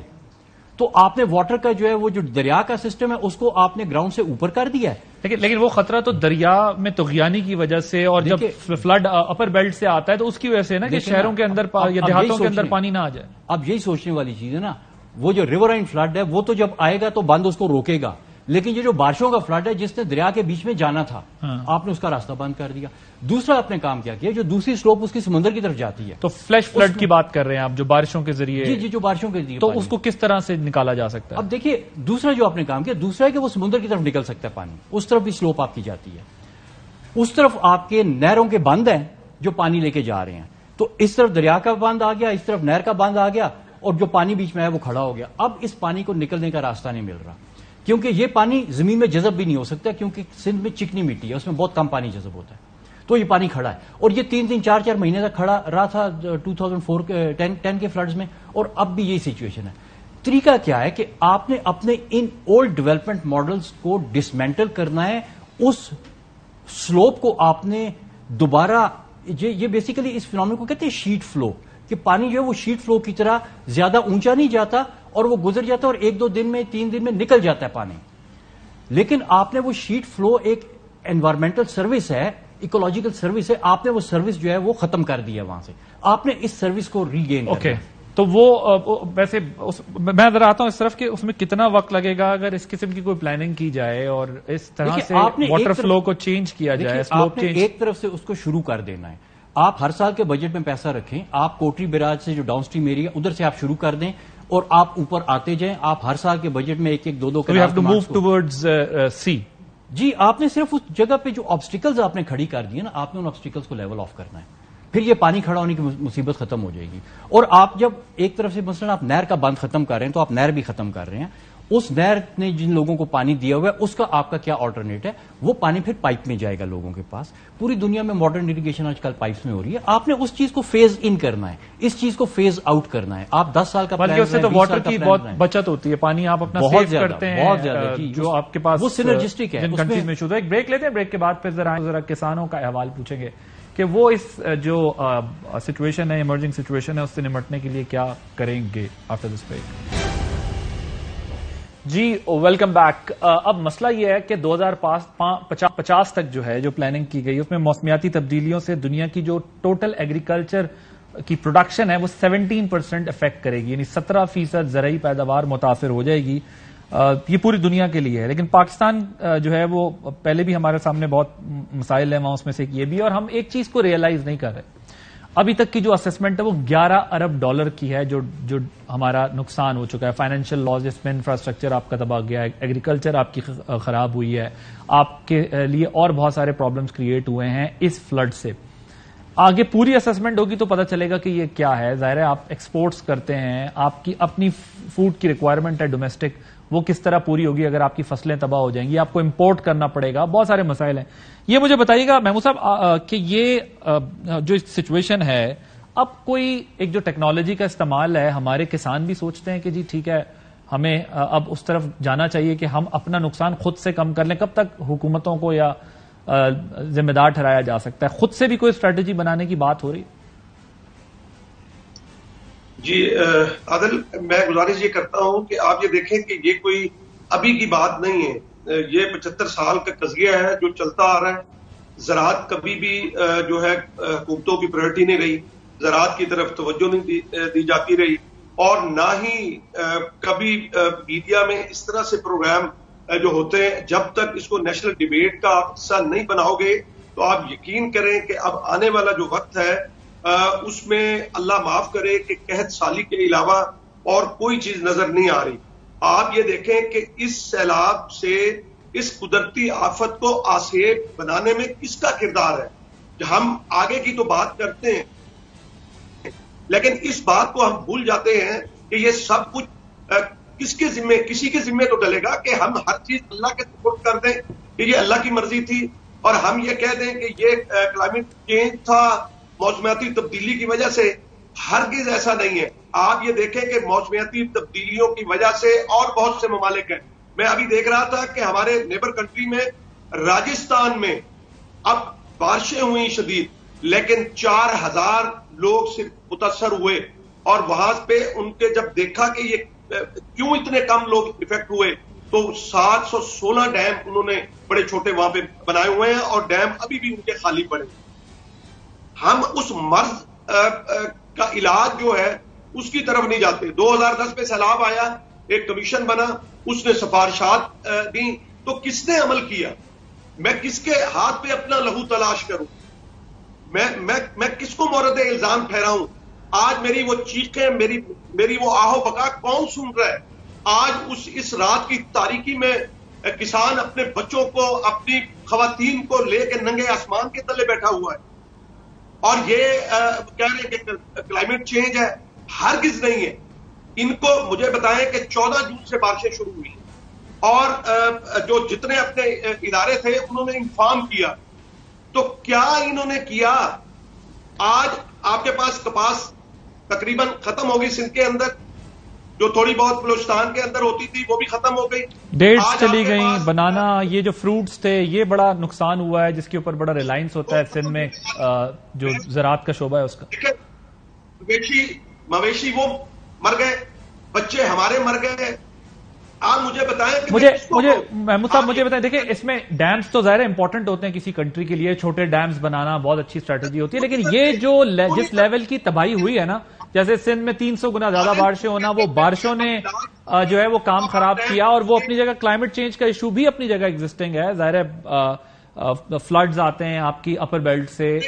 تو آپ نے واٹر کا جو ہے وہ جو دریا کا سسٹم ہے اس کو آپ نے گراؤنڈ سے اوپر کر دیا ہے. لیکن وہ خطرہ تو دریا میں طغیانی کی وجہ سے, اور جب فلڈ اپر بیلٹ سے آتا ہے تو اس کی وجہ سے نا کہ شہروں کے اندر یا دیہاتوں کے اندر پانی نہ آ جائے. اب یہی سوچنے والی چیز ہے نا, وہ جو ریورائن فلڈ ہے وہ تو جب آئے گا تو بند اس کو روکے گا, لیکن یہ جو بارشوں کا فلڈ ہے جس نے دریا کے بیچ میں جانا تھا آپ نے اس کا راستہ بند کر دیا. دوسرا آپ نے کام کیا جو دوسری سلوپ اس کی سمندر کی طرف جاتی ہے, تو فلیش فلڈ کی بات کر رہے ہیں آپ جو بارشوں کے ذریعے. جی جو بارشوں کے ذریعے, تو اس کو کس طرح سے نکالا جا سکتا ہے؟ اب دیکھیے دوسرا جو آپ نے کام کیا, دوسرا ہے کہ وہ سمندر کی طرف نکل سکتا ہے پانی, اس طرف بھی سلوپ آپ کی جاتی ہے. اس طرف آپ کے نہروں کے بند ہیں جو پانی لے کے جا رہے ہیں, تو اس طرف دریا کا بند آ گیا, اس طرف نہر کا بند آ گیا, اور جو پانی بیچ میں ہے وہ کھڑا ہو گیا. اب اس پانی کو نکلنے کا راستہ نہیں مل رہا, کیونکہ یہ پانی زمین میں جذب بھی نہیں ہو سکتا, کیونکہ سندھ میں چکنی مٹی ہے, اس میں بہت کم پانی جذب ہوتا ہے. تو یہ پانی کھڑا ہے, اور یہ 3-4 مہینے تک کھڑا رہا تھا 2004-10 کے فلڈز میں, اور اب بھی یہی سچویشن ہے. طریقہ کیا ہے کہ آپ نے اپنے ان اولڈ ڈیولپمنٹ ماڈلز کو ڈسمینٹل کرنا ہے, اس سلوپ کو آپ نے دوبارہ, یہ بیسیکلی اس فینومین کو کہتے ہیں شیٹ فلو, کہ پانی جو ہے وہ شیٹ فلو کی طرح زیادہ اونچا نہیں جاتا اور وہ گزر جاتا اور 1-2 دن میں 3 دن میں نکل جاتا ہے پانی. لیکن آپ نے وہ شیٹ فلو ایک انوائرمنٹل سروس ہے, ایکولوجیکل سروس ہے, آپ نے وہ سروس جو ہے وہ ختم کر دیا وہاں سے. آپ نے اس سروس کو ری گین کرنا ہے. تو وہ ویسے میں ذرا آتا ہوں اس طرف کہ اس میں کتنا وقت لگے گا اگر اس قسم کی کوئی پلاننگ کی جائے اور اس طرح سے واٹر فلو کو چینج کیا جائے. آپ نے ایک طرف سے اس کو شروع کر دینا ہے. آپ ہر سال کے بجٹ میں پیسہ رکھیں, آپ کوٹری براج سے جو ڈاؤن اسٹریم ایریا ادھر سے آپ شروع کر دیں اور آپ اوپر آتے جائیں. آپ ہر سال کے بجٹ میں ایک دو سی. جی, آپ نے صرف اس جگہ پہ جو آبسٹیکلز آپ نے کھڑی کر دی نا, آپ نے ان آبسٹیکلز کو لیول آف کرنا ہے. پھر یہ پانی کھڑا ہونے کی مصیبت ختم ہو جائے گی. اور آپ جب ایک طرف سے مثلا آپ نہر کا بند ختم کر رہے ہیں تو آپ نہر بھی ختم کر رہے ہیں. اس نہر نے جن لوگوں کو پانی دیا ہوا ہے اس کا آپ کا کیا آلٹرنیٹ ہے؟ وہ پانی پھر پائپ میں جائے گا لوگوں کے پاس. پوری دنیا میں ماڈرن اریگیشن آج کل پائپس میں ہو رہی ہے. آپ نے اس چیز کو فیز ان کرنا ہے, اس چیز کو فیز آؤٹ کرنا ہے. آپ 10 سال کا بلکہ اس سے تو واٹر کی بہت بچت ہوتی ہے, پانی آپ اپنا سیو کرتے ہیں بہت زیادہ, جو آپ کے پاس وہ سینرجسٹک ہے. جن کنٹریز میں ایشوز ہے. ایک بریک لیتے ہیں, بریک کے بعد پھر ذرا کسانوں کا احوال پوچھیں گے کہ وہ اس جو سچویشن ہے, ایمرجنگ سچویشن ہے, اس سے نمٹنے کے لیے کیا کریں گے آفٹر دس بریک. جی ویلکم بیک. اب مسئلہ یہ ہے کہ 2050 تک جو ہے جو پلاننگ کی گئی اس میں موسمیاتی تبدیلیوں سے دنیا کی جو ٹوٹل ایگریکلچر کی پروڈکشن ہے وہ 17% افیکٹ کرے گی, یعنی 17% زرعی پیداوار متاثر ہو جائے گی. یہ پوری دنیا کے لیے ہے. لیکن پاکستان جو ہے وہ پہلے بھی ہمارے سامنے بہت مسائل ہیں وہاں, اس میں سے یہ بھی, اور ہم ایک چیز کو ریئلائز نہیں کر رہے. ابھی تک کی جو اسسمنٹ ہے وہ $11 ارب کی ہے جو ہمارا نقصان ہو چکا ہے. فائنینشیل لاس, جس میں انفراسٹرکچر آپ کا تباہ گیا ہے, ایگریکلچر آپ کی خراب ہوئی ہے, آپ کے لیے اور بہت سارے پرابلمز کریٹ ہوئے ہیں اس فلڈ سے. آگے پوری اسسمنٹ ہوگی تو پتہ چلے گا کہ یہ کیا ہے. ظاہر ہے آپ ایکسپورٹس کرتے ہیں, آپ کی اپنی فوڈ کی ریکوائرمنٹ ہے ڈومیسٹک, وہ کس طرح پوری ہوگی اگر آپ کی فصلیں تباہ ہو جائیں گی, آپ کو امپورٹ کرنا پڑے گا, بہت سارے مسائل ہیں. یہ مجھے بتائیے گا محمود صاحب کہ یہ جو سچویشن ہے, اب کوئی ایک جو ٹیکنالوجی کا استعمال ہے, ہمارے کسان بھی سوچتے ہیں کہ جی ٹھیک ہے ہمیں اب اس طرف جانا چاہیے کہ ہم اپنا نقصان خود سے کم کر لیں. کب تک حکومتوں کو یا ذمہ دار ٹھہرایا جا سکتا ہے؟ خود سے بھی کوئی اسٹریٹجی بنانے کی بات ہو رہی؟ جی عادل, میں گزارش یہ کرتا ہوں کہ آپ یہ دیکھیں کہ یہ کوئی ابھی کی بات نہیں ہے, یہ 75 سال کا قضیہ ہے جو چلتا آ رہا ہے. زراعت کبھی بھی جو ہے حکومتوں کی پرائرٹی نہیں رہی, زراعت کی طرف توجہ نہیں دی جاتی رہی, اور نہ ہی کبھی میڈیا میں اس طرح سے پروگرام جو ہوتے ہیں. جب تک اس کو نیشنل ڈیبیٹ کا آپ حصہ نہیں بناؤ گے تو آپ یقین کریں کہ اب آنے والا جو وقت ہے اس میں اللہ معاف کرے کہ قحط سالی کے علاوہ اور کوئی چیز نظر نہیں آ رہی. آپ یہ دیکھیں کہ اس سیلاب سے, اس قدرتی آفت کو آسیب بنانے میں کس کا کردار ہے. ہم آگے کی تو بات کرتے ہیں لیکن اس بات کو ہم بھول جاتے ہیں کہ یہ سب کچھ کس کے ذمے, کسی کے ذمے تو ڈلے گا کہ ہم ہر چیز اللہ کے سپورٹ کر دیں کہ یہ اللہ کی مرضی تھی, اور ہم یہ کہہ دیں کہ یہ کلائمیٹ چینج تھا موسمیاتی تبدیلی کی وجہ سے. ہرگز ایسا نہیں ہے. آپ یہ دیکھیں کہ موسمیاتی تبدیلیوں کی وجہ سے اور بہت سے ممالک ہیں. میں ابھی دیکھ رہا تھا کہ ہمارے نیبر کنٹری میں راجستھان میں اب بارشیں ہوئی شدید, لیکن 4000 لوگ صرف متاثر ہوئے, اور وہاں پہ ان کے جب دیکھا کہ یہ کیوں اتنے کم لوگ افیکٹ ہوئے تو 716 ڈیم انہوں نے بڑے چھوٹے وہاں پہ بنائے ہوئے ہیں, اور ڈیم ابھی بھی ان کے خالی پڑے. ہم اس مرض کا علاج جو ہے اس کی طرف نہیں جاتے. 2010 میں سیلاب آیا, ایک کمیشن بنا, اس نے سفارشات دی, تو کس نے عمل کیا؟ میں کس کے ہاتھ پہ اپنا لہو تلاش کروں؟ میں کس کو مورد الزام ٹھہراؤں؟ آج میری وہ چیخیں, میری وہ آہو بکا کون سن رہا ہے؟ آج اس رات کی تاریکی میں کسان اپنے بچوں کو, اپنی خواتین کو لے کے ننگے آسمان کے تلے بیٹھا ہوا ہے, اور یہ کہہ رہے کہ کلائمیٹ چینج ہے. ہرگز نہیں ہے. ان کو مجھے بتائیں کہ 14 جون سے بارشیں شروع ہوئی, اور جو جتنے اپنے ادارے تھے انہوں نے انفارم کیا, تو کیا انہوں نے کیا؟ آج آپ کے پاس کپاس تقریباً ختم ہوگی سندھ کے اندر, جو تھوڑی بہت بلوچستان کے اندر ہوتی تھی وہ بھی ختم ہو گئی, ڈیٹس چلی گئیں, بنانا, یہ جو فروٹس تھے یہ بڑا نقصان ہوا ہے جس کے اوپر بڑا ریلائنس ہوتا ہے سندھ میں, جو زراعت کا شعبہ ہے اس کا. مویشی وہ مر گئے, بچے ہمارے مر گئے, آپ مجھے بتائیں کہ محمود صاحب مجھے بتائیں، دیکھیں اس میں ڈیمز تو ظاہر امپورٹنٹ ہوتے ہیں کسی کنٹری کے لیے، چھوٹے ڈیمز بنانا بہت اچھی اسٹریٹجی ہوتی ہے، لیکن یہ جو جس لیول کی تباہی ہوئی ہے نا، جیسے سندھ میں 300 گنا زیادہ بارشیں ہونا، وہ بارشوں نے جو ہے وہ کام خراب کیا، اور وہ اپنی جگہ کلائمیٹ چینج کا ایشو بھی اپنی جگہ ایگزسٹنگ ہے، ظاہر ہے فلڈز آتے ہیں آپ کی اپر بیلٹ سے،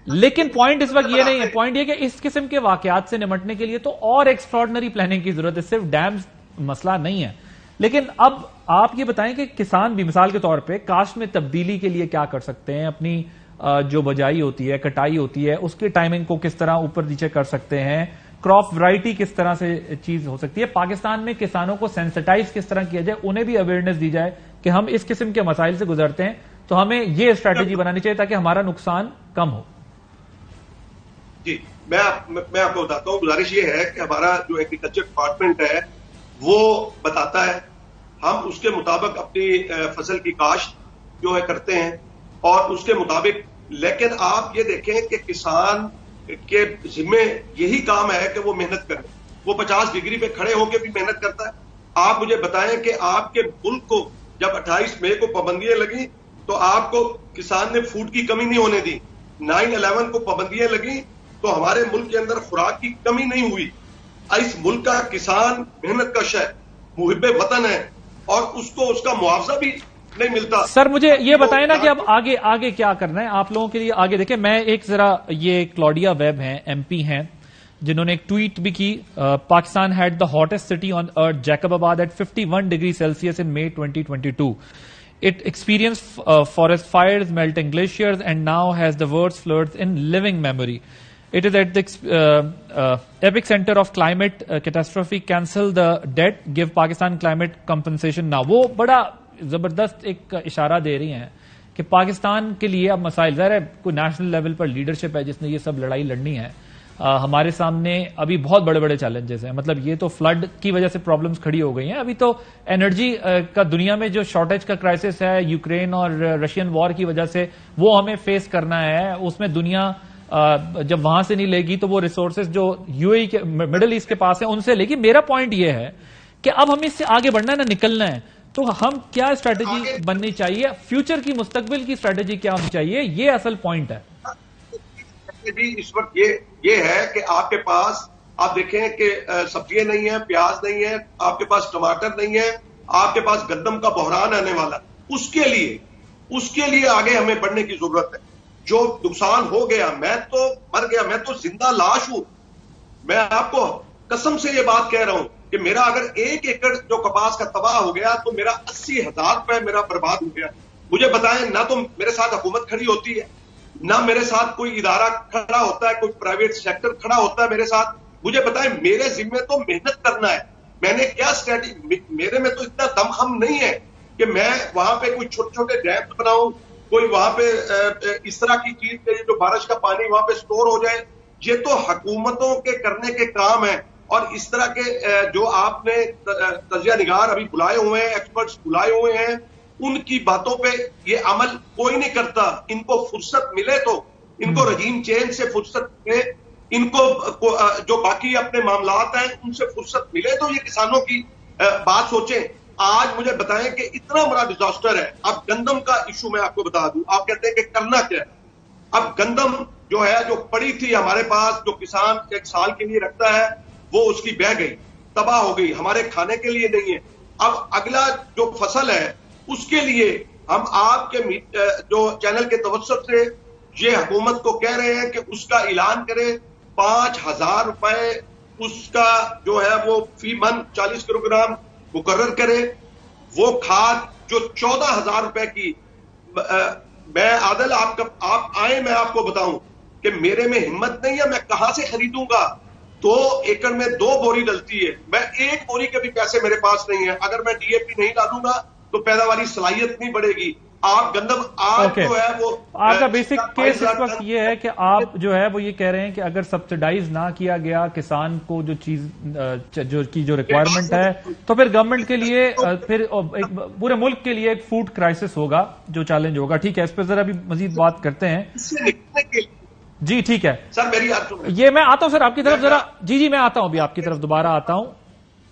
لیکن پوائنٹ اس وقت یہ نہیں ہے، پوائنٹ یہ کہ اس قسم کے واقعات سے نمٹنے کے لیے تو اور ایکسٹراڈنری پلاننگ کی ضرورت ہے، صرف ڈیمز مسئلہ نہیں ہے۔ لیکن اب آپ یہ بتائیں کہ کسان بھی مثال کے طور پہ کاشت میں تبدیلی کے لیے کیا کر سکتے ہیں، اپنی جو بجائی ہوتی ہے، کٹائی ہوتی ہے، اس کی ٹائمنگ کو کس طرح اوپر نیچے کر سکتے ہیں، کراپ ورائٹی کس طرح سے چیز ہو سکتی ہے، پاکستان میں کسانوں کو سینسٹائز کس طرح کیا جائے، انہیں بھی اویئرنیس دی جائے کہ ہم اس قسم کے مسائل سے گزرتے ہیں تو ہمیں یہ اسٹریٹجی بنانی چاہیے تاکہ ہمارا نقصان کم ہو۔ جی میں آپ کو بتاتا ہوں، گزارش یہ ہے کہ ہمارا جو ایگریکلچر ڈپارٹمنٹ ہے وہ بتاتا ہے، ہم اس کے مطابق اپنی فصل کی کاشت جو ہے کرتے ہیں اور اس کے مطابق، لیکن آپ یہ دیکھیں کہ کسان کے ذمے یہی کام ہے کہ وہ محنت کرے، وہ 50 ڈگری پہ کھڑے ہو کے بھی محنت کرتا ہے۔ آپ مجھے بتائیں کہ آپ کے ملک کو جب 28 مئی کو پابندیاں لگی تو آپ کو کسان نے فوڈ کی کمی نہیں ہونے دی، 9/11 کو پابندیاں لگی تو ہمارے ملک کے اندر خوراک کی کمی نہیں ہوئی۔ اس ملک کا کسان محنت کش ہے، محب وطن ہے، اور اس کو اس کا معاوضہ بھی نہیں ملتا۔ سر مجھے یہ بتائیں نا کہ اب آگے کیا کرنا ہے آپ لوگوں کے لیے آگے؟ دیکھیں میں ایک ذرا، یہ کلاڈیا ویب ہیں، ایم پی ہیں، جنہوں نے ایک ٹویٹ بھی کی، Pakistan had the hottest city on earth Jacobabad at 51 degree Celsius in May 2022. It experienced forest fires, melting glaciers, and now has the worst floods in living memory. It is at the epicenter of climate catastrophe. Cancel the debt. Give Pakistan climate compensation now. وہ بڑا زبردست ایک اشارہ دے رہی ہیں کہ پاکستان کے لیے اب مسائل، ظاہر ہے کوئی نیشنل لیول پر لیڈرشپ ہے جس نے یہ سب لڑائی لڑنی ہے، ہمارے سامنے ابھی بہت بڑے بڑے چیلنجز ہیں، مطلب یہ تو فلڈ کی وجہ سے پرابلمز کھڑی ہو گئی ہیں، ابھی تو انرجی کا دنیا میں جو شارٹیج کا کرائسس ہے یوکرین اور رشین وار کی وجہ سے، وہ ہمیں فیس کرنا ہے، اس میں دنیا جب وہاں سے نہیں لے گی تو وہ ریسورسز جو یو اے کے مڈل ایسٹ کے پاس ہیں ان سے لے گی۔ میرا پوائنٹ یہ ہے کہ اب ہمیں اس سے آگے بڑھنا ہے نا، نکلنا ہے، تو ہم کیا اسٹریٹجی بننی چاہیے، فیوچر کی مستقبل کی اسٹریٹجی کیا ہونی چاہیے، یہ اصل پوائنٹ ہے۔ جی اس وقت یہ ہے کہ آپ کے پاس، آپ دیکھیں کہ سبزیاں نہیں ہیں، پیاز نہیں ہے، آپ کے پاس ٹماٹر نہیں ہے، آپ کے پاس گندم کا بحران آنے والا، اس کے لیے آگے ہمیں بڑھنے کی ضرورت ہے۔ جو نقصان ہو گیا، میں تو مر گیا، میں تو زندہ لاش ہوں، میں آپ کو قسم سے یہ بات کہہ رہا ہوں کہ میرا اگر 1 ایکڑ جو کپاس کا تباہ ہو گیا تو میرا 80,000 روپے میرا برباد ہو گیا۔ مجھے بتائیں، نہ تو میرے ساتھ حکومت کھڑی ہوتی ہے، نہ میرے ساتھ کوئی ادارہ کھڑا ہوتا ہے، کوئی پرائیویٹ سیکٹر کھڑا ہوتا ہے میرے ساتھ۔ مجھے بتائیں، میرے ذمے تو محنت کرنا ہے، میں نے کیا اسٹریٹجی، میرے میں تو اتنا دمخم نہیں ہے کہ میں وہاں پہ کوئی چھوٹے چھوٹے ڈیم بناؤں، کوئی وہاں پہ اس طرح کی چیز پہ جو بارش کا پانی وہاں پہ سٹور ہو جائے۔ یہ تو حکومتوں کے کرنے کے کام ہیں، اور اس طرح کے جو آپ نے تجزیہ نگار ابھی بلائے ہوئے ہیں، ایکسپرٹس بلائے ہوئے ہیں، ان کی باتوں پہ یہ عمل کوئی نہیں کرتا۔ ان کو فرصت ملے تو، ان کو رجیم چینج سے فرصت ملے، ان کو جو باقی اپنے معاملات ہیں ان سے فرصت ملے تو یہ کسانوں کی بات سوچیں۔ آج مجھے بتائیں کہ اتنا بڑا ڈیزاسٹر ہے۔ اب گندم کا ایشو میں آپ کو بتا دوں، آپ کہتے ہیں کہ کرنا کیا ہے۔ اب گندم جو ہے، جو پڑی تھی ہمارے پاس، جو کسان 1 سال کے لیے رکھتا ہے، وہ اس کی بہ گئی، تباہ ہو گئی، ہمارے کھانے کے لیے نہیں ہے۔ اب اگلا جو فصل ہے اس کے لیے ہم آپ کے جو چینل کے توسط سے یہ حکومت کو کہہ رہے ہیں کہ اس کا اعلان کرے، 5,000 روپے اس کا جو ہے وہ فی من 40 کلو گرام مقرر کرے۔ وہ کھاد جو 14,000 روپے کی، میں عادل آپ آئیں، میں آپ کو بتاؤں کہ میرے میں ہمت نہیں ہے، میں کہاں سے خریدوں گا؟ 2 ایکڑ میں 2 بوری ڈلتی ہے، میں 1 بوری کے بھی پیسے میرے پاس نہیں ہے۔ اگر میں ڈی اے پی نہیں ڈالوں گا تو پیداواری صلاحیت نہیں بڑھے گی۔ آپ گندم آج جو ہے وہ آپ کا بیسک کیس اس وقت یہ ہے کہ آپ جو ہے وہ یہ کہہ رہے ہیں کہ اگر سبسیڈائز نہ کیا گیا کسان کو جو چیز جو ریکوائرمنٹ ہے تو پھر گورنمنٹ کے لیے، پھر پورے ملک کے لیے ایک فوڈ کرائسس ہوگا جو چیلنج ہوگا۔ ٹھیک ہے، اس پہ ذرا بھی مزید بات کرتے ہیں۔ جی ٹھیک ہے سر، میری یہ میں آتا ہوں سر آپ کی طرف ذرا، جی میں آتا ہوں، ابھی آپ کی طرف دوبارہ آتا ہوں۔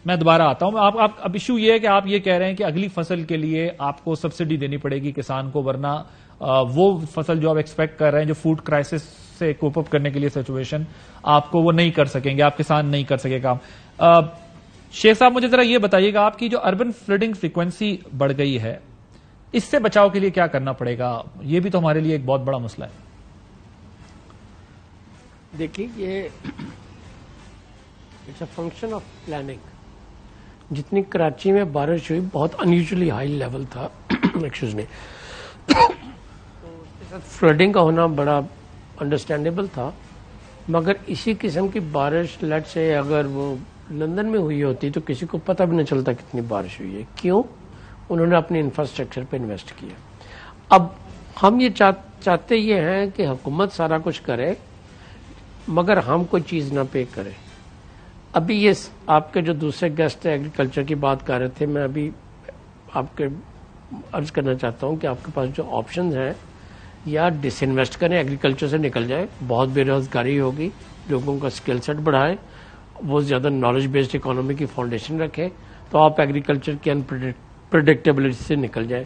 میں دوبارہ آتا ہوں. آپ اب ایشو یہ ہے کہ آپ یہ کہہ رہے ہیں کہ اگلی فصل کے لیے آپ کو سبسڈی دینی پڑے گی کسان کو, ورنہ وہ فصل جو آپ ایکسپیکٹ کر رہے ہیں جو فوڈ کرائسس سے کوپ اپ کرنے کے لیے سچویشن, آپ کو وہ نہیں کر سکیں گے, آپ کسان نہیں کر سکے کام. شیخ صاحب مجھے ذرا یہ بتائیے گا, آپ کی جو اربن فلڈنگ فریکوینسی بڑھ گئی ہے, اس سے بچاؤ کے لیے کیا کرنا پڑے گا؟ یہ بھی تو ہمارے لیے ایک بہت بڑا مسئلہ ہے. دیکھیے یہ it's a function of planning. جتنی کراچی میں بارش ہوئی بہت انیوژلی ہائی لیول تھا, ایکسکیوز می, فلڈنگ کا ہونا بڑا انڈرسٹینڈیبل تھا, مگر اسی قسم کی بارش لیٹ سے اگر وہ لندن میں ہوئی ہوتی تو کسی کو پتہ بھی نہیں چلتا کتنی بارش ہوئی ہے. کیوں؟ انہوں نے اپنے انفراسٹرکچر پہ انویسٹ کیا. اب ہم یہ چاہتے یہ ہیں کہ حکومت سارا کچھ کرے مگر ہم کوئی چیز نہ پے کرے. ابھی یہ آپ کے جو دوسرے گیسٹ ایگریکلچر کی بات کر رہے تھے, میں ابھی آپ کے عرض کرنا چاہتا ہوں کہ آپ کے پاس جو آپشنز ہیں, یا ڈس انویسٹ کریں, ایگریکلچر سے نکل جائیں, بہت بے روزگاری ہوگی, لوگوں کا اسکل سیٹ بڑھائیں, بہت زیادہ نالج بیسڈ اکانومی کی فاؤنڈیشن رکھیں, تو آپ ایگریکلچر کی انپریڈکٹیبلٹی سے نکل جائیں.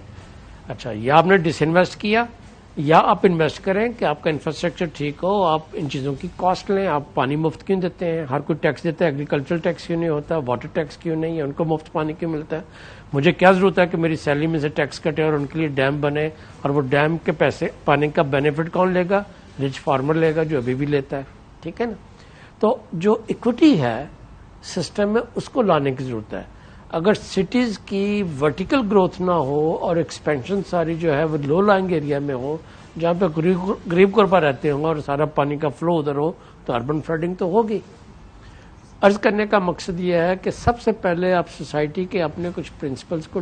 اچھا, یا آپ نے ڈس انویسٹ کیا, یا آپ انویسٹ کریں کہ آپ کا انفراسٹرکچر ٹھیک ہو, آپ ان چیزوں کی کاسٹ لیں. آپ پانی مفت کیوں دیتے ہیں؟ ہر کوئی ٹیکس دیتا ہے, ایگریکلچر ٹیکس کیوں نہیں ہوتا, واٹر ٹیکس کیوں نہیں ہے, ان کو مفت پانی کیوں ملتا ہے؟ مجھے کیا ضرورت ہے کہ میری سیلری میں سے ٹیکس کٹے اور ان کے لیے ڈیم بنے, اور وہ ڈیم کے پیسے پانی کا بینیفٹ کون لے گا؟ رچ فارمر لے گا جو ابھی بھی لیتا ہے. ٹھیک ہے نا؟ تو جو ایکوٹی ہے سسٹم میں اس کو لانے کی ضرورت ہے. اگر سٹیز کی ورٹیکل گروتھ نہ ہو اور ایکسپینشن ساری جو ہے وہ لو لائنگ ایریا میں ہو, جہاں پہ غریب غربا رہتے ہوں اور سارا پانی کا فلو ادھر ہو, تو اربن فلڈنگ تو ہوگی. عرض کرنے کا مقصد یہ ہے کہ سب سے پہلے آپ سوسائٹی کے اپنے کچھ پرنسپلز کو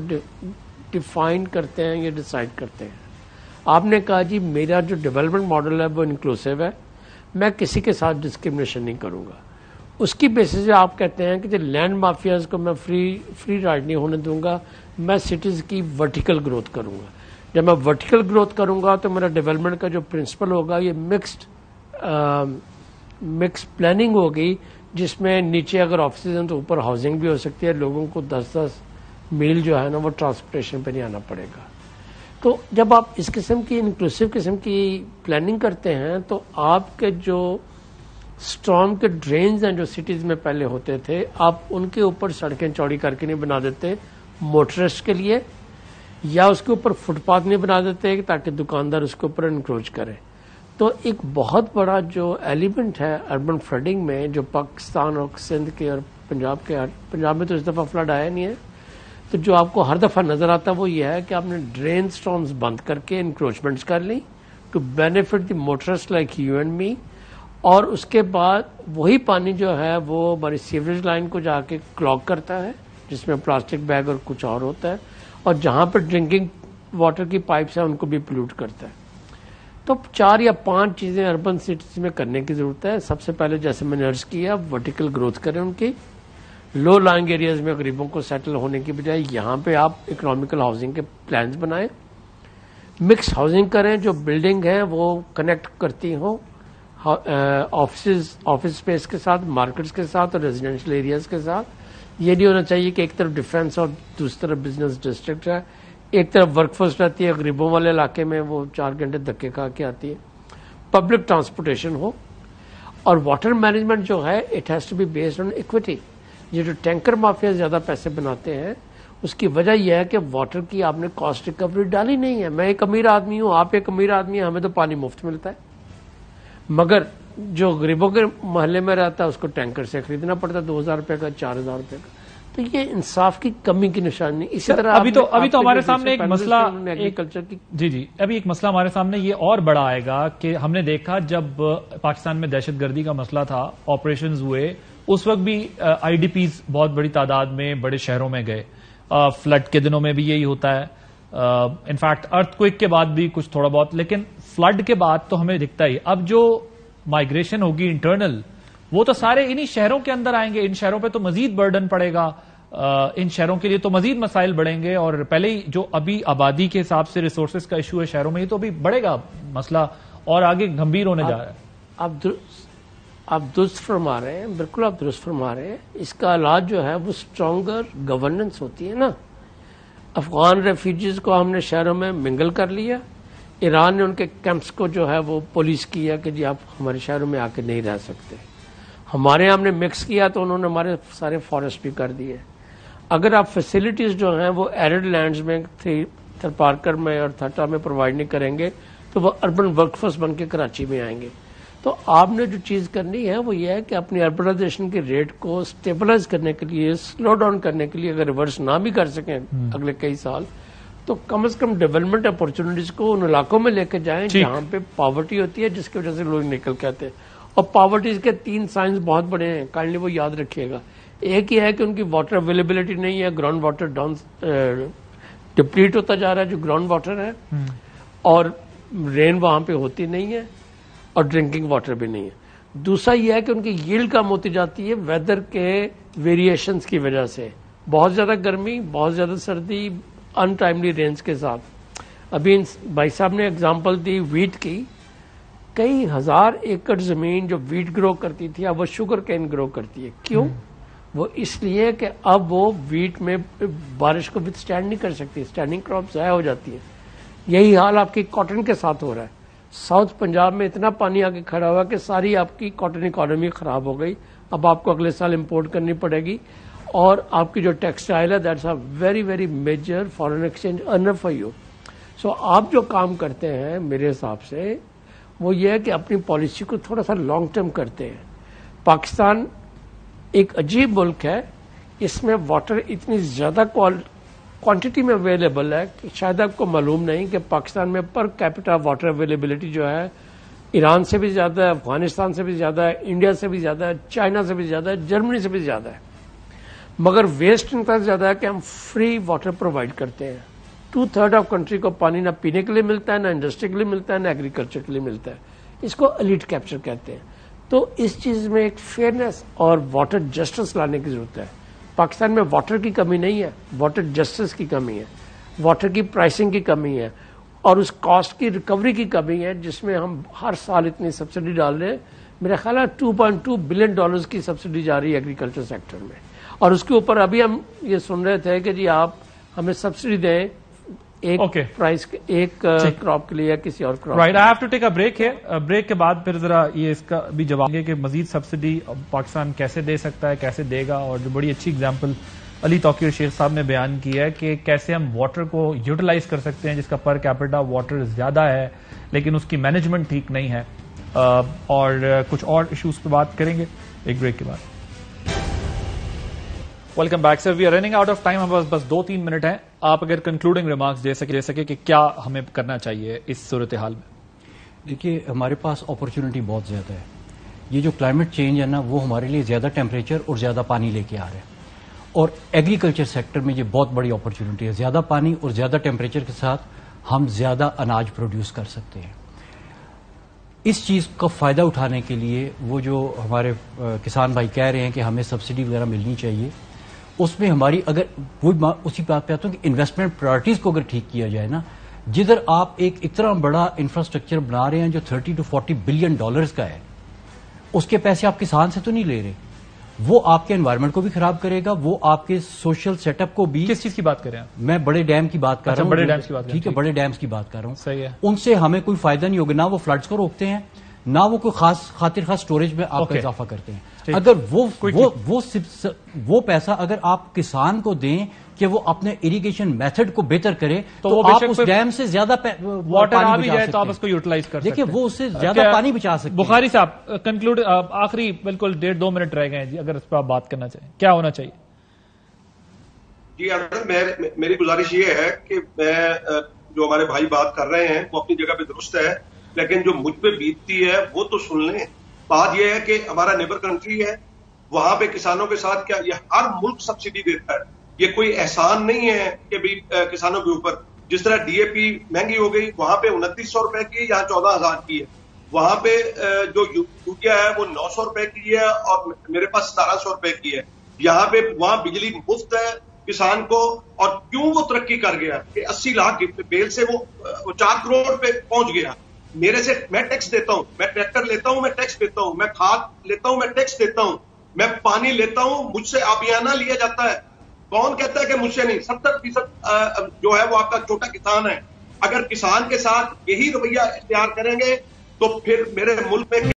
ڈیفائن کرتے ہیں یا ڈیسائیڈ کرتے ہیں. آپ نے کہا جی میرا جو ڈیولپمنٹ ماڈل ہے وہ انکلوسیو ہے, میں کسی کے ساتھ ڈسکرمنیشن نہیں کروں گا. اس کی بیسس پہ آپ کہتے ہیں کہ جو لینڈ مافیاز کو میں فری رائڈ نہیں ہونے دوں گا, میں سٹیز کی ورٹیکل گروتھ کروں گا. جب میں ورٹیکل گروتھ کروں گا تو میرا ڈیولپمنٹ کا جو پرنسپل ہوگا یہ مکس پلاننگ ہوگی, جس میں نیچے اگر آفیسز ہیں تو اوپر ہاؤسنگ بھی ہو سکتی ہے, لوگوں کو 10-10 میل جو ہے نا وہ ٹرانسپورٹیشن پہ نہیں آنا پڑے گا. تو جب آپ اس قسم کی انکلوسیو قسم کی پلاننگ کرتے ہیں تو آپ کے جو اسٹارم کے ڈرینز ہیں جو سٹیز میں پہلے ہوتے تھے, آپ ان کے اوپر سڑکیں چوڑی کر کے نہیں بنا دیتے موٹرسٹ کے لیے, یا اس کے اوپر فٹ پاتھ نہیں بنا دیتے تاکہ دکاندار اس کے اوپر انکروچ کرے. تو ایک بہت بڑا جو ایلیمنٹ ہے اربن فلڈنگ میں, جو پاکستان اور سندھ کے اور پنجاب میں تو اس دفعہ فلڈ آیا نہیں ہے, تو جو آپ کو ہر دفعہ نظر آتا ہے وہ یہ ہے کہ آپ نے ڈرین اسٹارمز بند کر کے انکروچمنٹس کر لی to benefit the motorist like you and me, اور اس کے بعد وہی پانی جو ہے وہ ہماری سیوریج لائن کو جا کے کلاگ کرتا ہے, جس میں پلاسٹک بیگ اور کچھ اور ہوتا ہے, اور جہاں پہ ڈرنکنگ واٹر کی پائپس ہیں ان کو بھی پولوٹ کرتا ہے. تو 4 یا 5 چیزیں اربن سٹیز میں کرنے کی ضرورت ہے. سب سے پہلے جیسے میں نے عرض کیا, ورٹیکل گروتھ کریں ان کی, لو لائنگ ایریاز میں غریبوں کو سیٹل ہونے کی بجائے یہاں پہ آپ اکنامیکل ہاؤسنگ کے پلانز بنائیں, مکس ہاؤسنگ کریں, جو بلڈنگ ہیں وہ کنیکٹ کرتی ہوں آفس اسپیس کے ساتھ, مارکیٹس کے ساتھ اور ریزیڈینشیل ایریاز کے ساتھ. یہ نہیں ہونا چاہیے کہ ایک طرف ڈیفینس اور دوسری طرف بزنس ڈسٹرکٹ ہے, ایک طرف ورک فورس رہتی ہے غریبوں والے علاقے میں, وہ 4 گھنٹے دھکے کھا کے آتی ہے. پبلک ٹرانسپورٹیشن ہو, اور واٹر مینجمنٹ جو ہے it has to be based on equity. یہ جو ٹینکر مافیا زیادہ پیسے بناتے ہیں اس کی وجہ یہ ہے کہ واٹر کی آپ نے کاسٹ ریکوری ڈالی نہیں ہے. میں ایک امیر آدمی ہوں, آپ ایک امیر آدمی ہیں, ہمیں تو پانی مفت ملتا ہے, مگر جو غریبوں کے محلے میں رہتا ہے اس کو ٹینکر سے خریدنا پڑتا ہے 2000 روپے کا, 4000 روپے کا. تو یہ انصاف کی کمی کی نشانی. اسی طرح ابھی تو ہمارے سامنے ایک مسئلہ ایگریکلچر کی جی ابھی ایک مسئلہ ہمارے سامنے یہ اور بڑا آئے گا کہ ہم نے دیکھا جب پاکستان میں دہشت گردی کا مسئلہ تھا, آپریشنز ہوئے, اس وقت بھی آئی ڈی پیز بہت بڑی تعداد میں بڑے شہروں میں گئے. فلڈ کے دنوں میں بھی یہی ہوتا ہے, انفیکٹ ارتھ کوئک کے بعد بھی کچھ تھوڑا بہت, لیکن فلڈ کے بعد تو ہمیں دکھتا ہی. اب جو مائگریشن ہوگی انٹرنل, وہ تو سارے انہی شہروں کے اندر آئیں گے. ان شہروں پہ تو مزید برڈن پڑے گا, ان شہروں کے لیے تو مزید مسائل بڑھیں گے, اور پہلے ہی جو ابھی آبادی کے حساب سے ریسورسز کا ایشو ہے شہروں میں, یہ تو ابھی بڑھے گا مسئلہ اور آگے گمبھیر ہونے جا رہا ہے. اب آپ درست فرما رہے ہیں, بالکل آپ درست فرما رہے ہیں. اس کا علاج جو ہے وہ اسٹرانگر گورننس ہوتی ہے نا. افغان ریفیوجیز کو ہم نے شہروں میں منگل کر لیا, ایران نے ان کے کیمپس کو جو ہے وہ پولیس کیا کہ جی آپ ہمارے شہروں میں آ کے نہیں رہ سکتے. ہمارے ہم نے مکس کیا تو انہوں نے ہمارے سارے فارسٹ بھی کر دیے. اگر آپ فیسلٹیز جو ہیں وہ ایرڈ لینڈز میں تھرپارکر میں اور تھٹا میں پرووائڈ نہیں کریں گے تو وہ اربن ورک فورس بن کے کراچی میں آئیں گے. تو آپ نے جو چیز کرنی ہے وہ یہ ہے کہ اپنی اربنائزیشن کے ریٹ کو اسٹیبلائز کرنے کے لیے, سلو ڈاؤن کرنے کے لیے, اگر ریورس نہ بھی کر سکیں اگلے کئی سال, تو کم از کم ڈیولپمنٹ اپارچونیٹیز کو ان علاقوں میں لے کے جائیں جہاں پہ پاورٹی ہوتی ہے, جس کی وجہ سے لوگ نکل کے آتے ہیں. اور پاورٹیز کے 3 سائنس بہت بڑے ہیں, کائنڈلی وہ یاد رکھیے گا. ایک یہ ہے کہ ان کی واٹر اویلیبلٹی نہیں ہے, گراؤنڈ واٹر ڈاؤن ڈپلیٹ ہوتا جا رہا ہے جو گراؤنڈ واٹر ہے, اور رین وہاں پہ ہوتی نہیں ہے, اور ڈرنکنگ واٹر بھی نہیں ہے. دوسرا یہ ہے کہ ان کی ییلڈ کم ہوتی جاتی ہے ویدر کے ویریشنز کی وجہ سے, بہت زیادہ گرمی, بہت زیادہ سردی, ان ٹائملی رینز کے ساتھ. ابھی بھائی صاحب نے اگزامپل دی ویٹ کی, کئی ہزار ایکڑ زمین جو ویٹ گرو کرتی تھی اب وہ شوگر کین گرو کرتی ہے. کیوں؟ وہ اس لیے کہ اب وہ ویٹ میں بارش کو وتھ اسٹینڈ نہیں کر سکتی, اسٹینڈنگ کراپ ضائع ہو جاتی ہے. یہی حال آپ کی کاٹن کے ساتھ ہو رہا ہے. ساؤتھ پنجاب میں اتنا پانی آ کے کھڑا ہوا کہ ساری آپ کی کاٹن اکانومی خراب ہو گئی. اب آپ کو اگلے سال امپورٹ کرنی پڑے گی, اور آپ کی جو ٹیکسٹائل ہے that's a very very major foreign exchange earner for you. So آپ جو کام کرتے ہیں میرے حساب سے وہ یہ ہے کہ اپنی پالیسی کو تھوڑا سا لانگ ٹرم کرتے ہیں. پاکستان ایک عجیب ملک ہے, اس میں واٹر اتنی زیادہ کوانٹٹی میں اویلیبل ہے کہ شاید آپ کو معلوم نہیں کہ پاکستان میں پر کیپٹا واٹر اویلیبلٹی جو ہے ایران سے بھی زیادہ ہے, افغانستان سے بھی زیادہ ہے, انڈیا سے بھی زیادہ ہے, چائنا سے بھی زیادہ ہے, جرمنی سے بھی زیادہ ہے. مگر ویسٹ اتنا زیادہ ہے کہ ہم فری واٹر پرووائڈ کرتے ہیں. 2/3 آف کنٹری کو پانی نہ پینے کے لیے ملتا ہے, نہ انڈسٹری کے لیے ملتا ہے, نہ ایگریکلچر کے لیے ملتا ہے. اس کو ایلیٹ کیپچر کہتے ہیں. تو اس چیز میں ایک فیئرنیس اور واٹر جسٹس لانے کی ضرورت ہے. پاکستان میں واٹر کی کمی نہیں ہے, واٹر جسٹس کی کمی ہے, واٹر کی پرائسنگ کی کمی ہے, اور اس کاسٹ کی ریکوری کی کمی ہے جس میں ہم ہر سال اتنی سبسڈی ڈال رہے ہیں. میرا خیال ہے $2.2 بلین کی سبسڈی جا رہی ہے ایگریکلچر سیکٹر میں, اور اس کے اوپر ابھی ہم یہ سن رہے تھے کہ جی آپ ہمیں سبسڈی دیں ایک پرائز ایک کراپ کے لیے یا کسی اور crop. Right, I have to take a break ہے. بریک کے بعد پھر ذرا یہ اس کا بھی جواب دیں کہ مزید سبسڈی پاکستان کیسے دے سکتا ہے, کیسے دے گا, اور جو بڑی اچھی اگزامپل علی توقیر شیخ صاحب نے بیان کی ہے کہ کیسے ہم واٹر کو یوٹیلائز کر سکتے ہیں جس کا پر کیپٹا واٹر زیادہ ہے لیکن اس کی مینجمنٹ ٹھیک نہیں ہے, اور کچھ اور ایشوز پہ بات کریں گے ایک بریک کے بعد. Welcome back sir, we are running out of time, ہم بس 2-3 منٹ ہیں. آپ اگر کنکلوڈنگ ریمارکس دے سکے کہ کیا ہمیں کرنا چاہیے اس صورتحال میں. دیکھیے ہمارے پاس اپرچونٹی بہت زیادہ ہے. یہ جو کلائمیٹ چینج ہے نا وہ ہمارے لیے زیادہ ٹیمپریچر اور زیادہ پانی لے کے آ رہا ہے, اور ایگریکلچر سیکٹر میں یہ بہت بڑی اپرچونٹی ہے. زیادہ پانی اور زیادہ ٹیمپریچر کے ساتھ ہم زیادہ اناج پروڈیوس کر سکتے ہیں. اس چیز کا فائدہ اٹھانے کے لیے وہ جو ہمارے کسان بھائی کہہ رہے ہیں کہ ہمیں سبسڈی وغیرہ ملنی چاہیے, اس میں ہماری اگر اسی بات پہ آتا ہوں کہ انویسٹمنٹ پرائرٹیز کو اگر ٹھیک کیا جائے نا, جدھر آپ ایک اتنا بڑا انفراسٹرکچر بنا رہے ہیں جو $30 to $40 بلین کا ہے, اس کے پیسے آپ کسان سے تو نہیں لے رہے, وہ آپ کے انوائرمنٹ کو بھی خراب کرے گا, وہ آپ کے سوشل سیٹ اپ کو بھی. کس چیز کی بات کر رہے ہیں؟ میں بڑے ڈیم کی بات کر رہا ہوں. بڑے ڈیمز کی بات, ٹھیک ہے, بڑے ڈیمز کی بات کر رہا ہوں. صحیح ہے. ان سے ہمیں کوئی فائدہ نہیں ہوگا, نہ وہ فلڈز کو روکتے ہیں, نہ وہ کوئی خاطر خاص سٹوریج میں آپ کا اضافہ کرتے ہیں. اگر وہ پیسہ اگر آپ کسان کو دیں کہ وہ اپنے اریگیشن میتھڈ کو بہتر کرے تو آپ اس ڈیم سے زیادہ واٹر آ بھی جائے تو آپ اس کو یوٹیلائز کر سکتے ہیں. دیکھیے وہ اس سے زیادہ پانی بچا سکتے ہیں. بخاری صاحب کنکلوڈ, آخری بالکل 1.5-2 منٹ رہ گئے ہیں جی, اگر اس پہ آپ بات کرنا چاہیں کیا ہونا چاہیے؟ جی میری گزارش یہ ہے کہ میں جو ہمارے بھائی بات کر رہے ہیں وہ اپنی جگہ پہ درست ہے, لیکن جو مجھ پہ بیتتی ہے وہ تو سن لیں. بات یہ ہے کہ ہمارا نیبر کنٹری ہے, وہاں پہ کسانوں کے ساتھ کیا یہ ہر ملک سبسڈی دیتا ہے. یہ کوئی احسان نہیں ہے کہ بھی کسانوں کے اوپر, جس طرح ڈی اے پی مہنگی ہو گئی, وہاں پہ 2900 روپے کی, یہاں 14,000 کی ہے. وہاں پہ جو یوریا ہے وہ 900 روپے کی ہے اور میرے پاس 1700 روپے کی ہے. یہاں پہ وہاں بجلی مفت ہے کسان کو, اور کیوں وہ ترقی کر گیا کہ 80 لاکھ بیل سے وہ 4 کروڑ پہ پہنچ گیا. میرے سے میں ٹیکس دیتا ہوں, میں ٹریکٹر لیتا ہوں, میں ٹیکس دیتا ہوں, میں کھاد لیتا ہوں, میں ٹیکس دیتا ہوں, میں پانی لیتا ہوں, مجھ سے آبیانہ لیا جاتا ہے. کون کہتا ہے کہ مجھ سے نہیں؟ 70% جو ہے وہ آپ کا چھوٹا کسان ہے. اگر کسان کے ساتھ یہی رویہ اختیار کریں گے تو پھر میرے ملک میں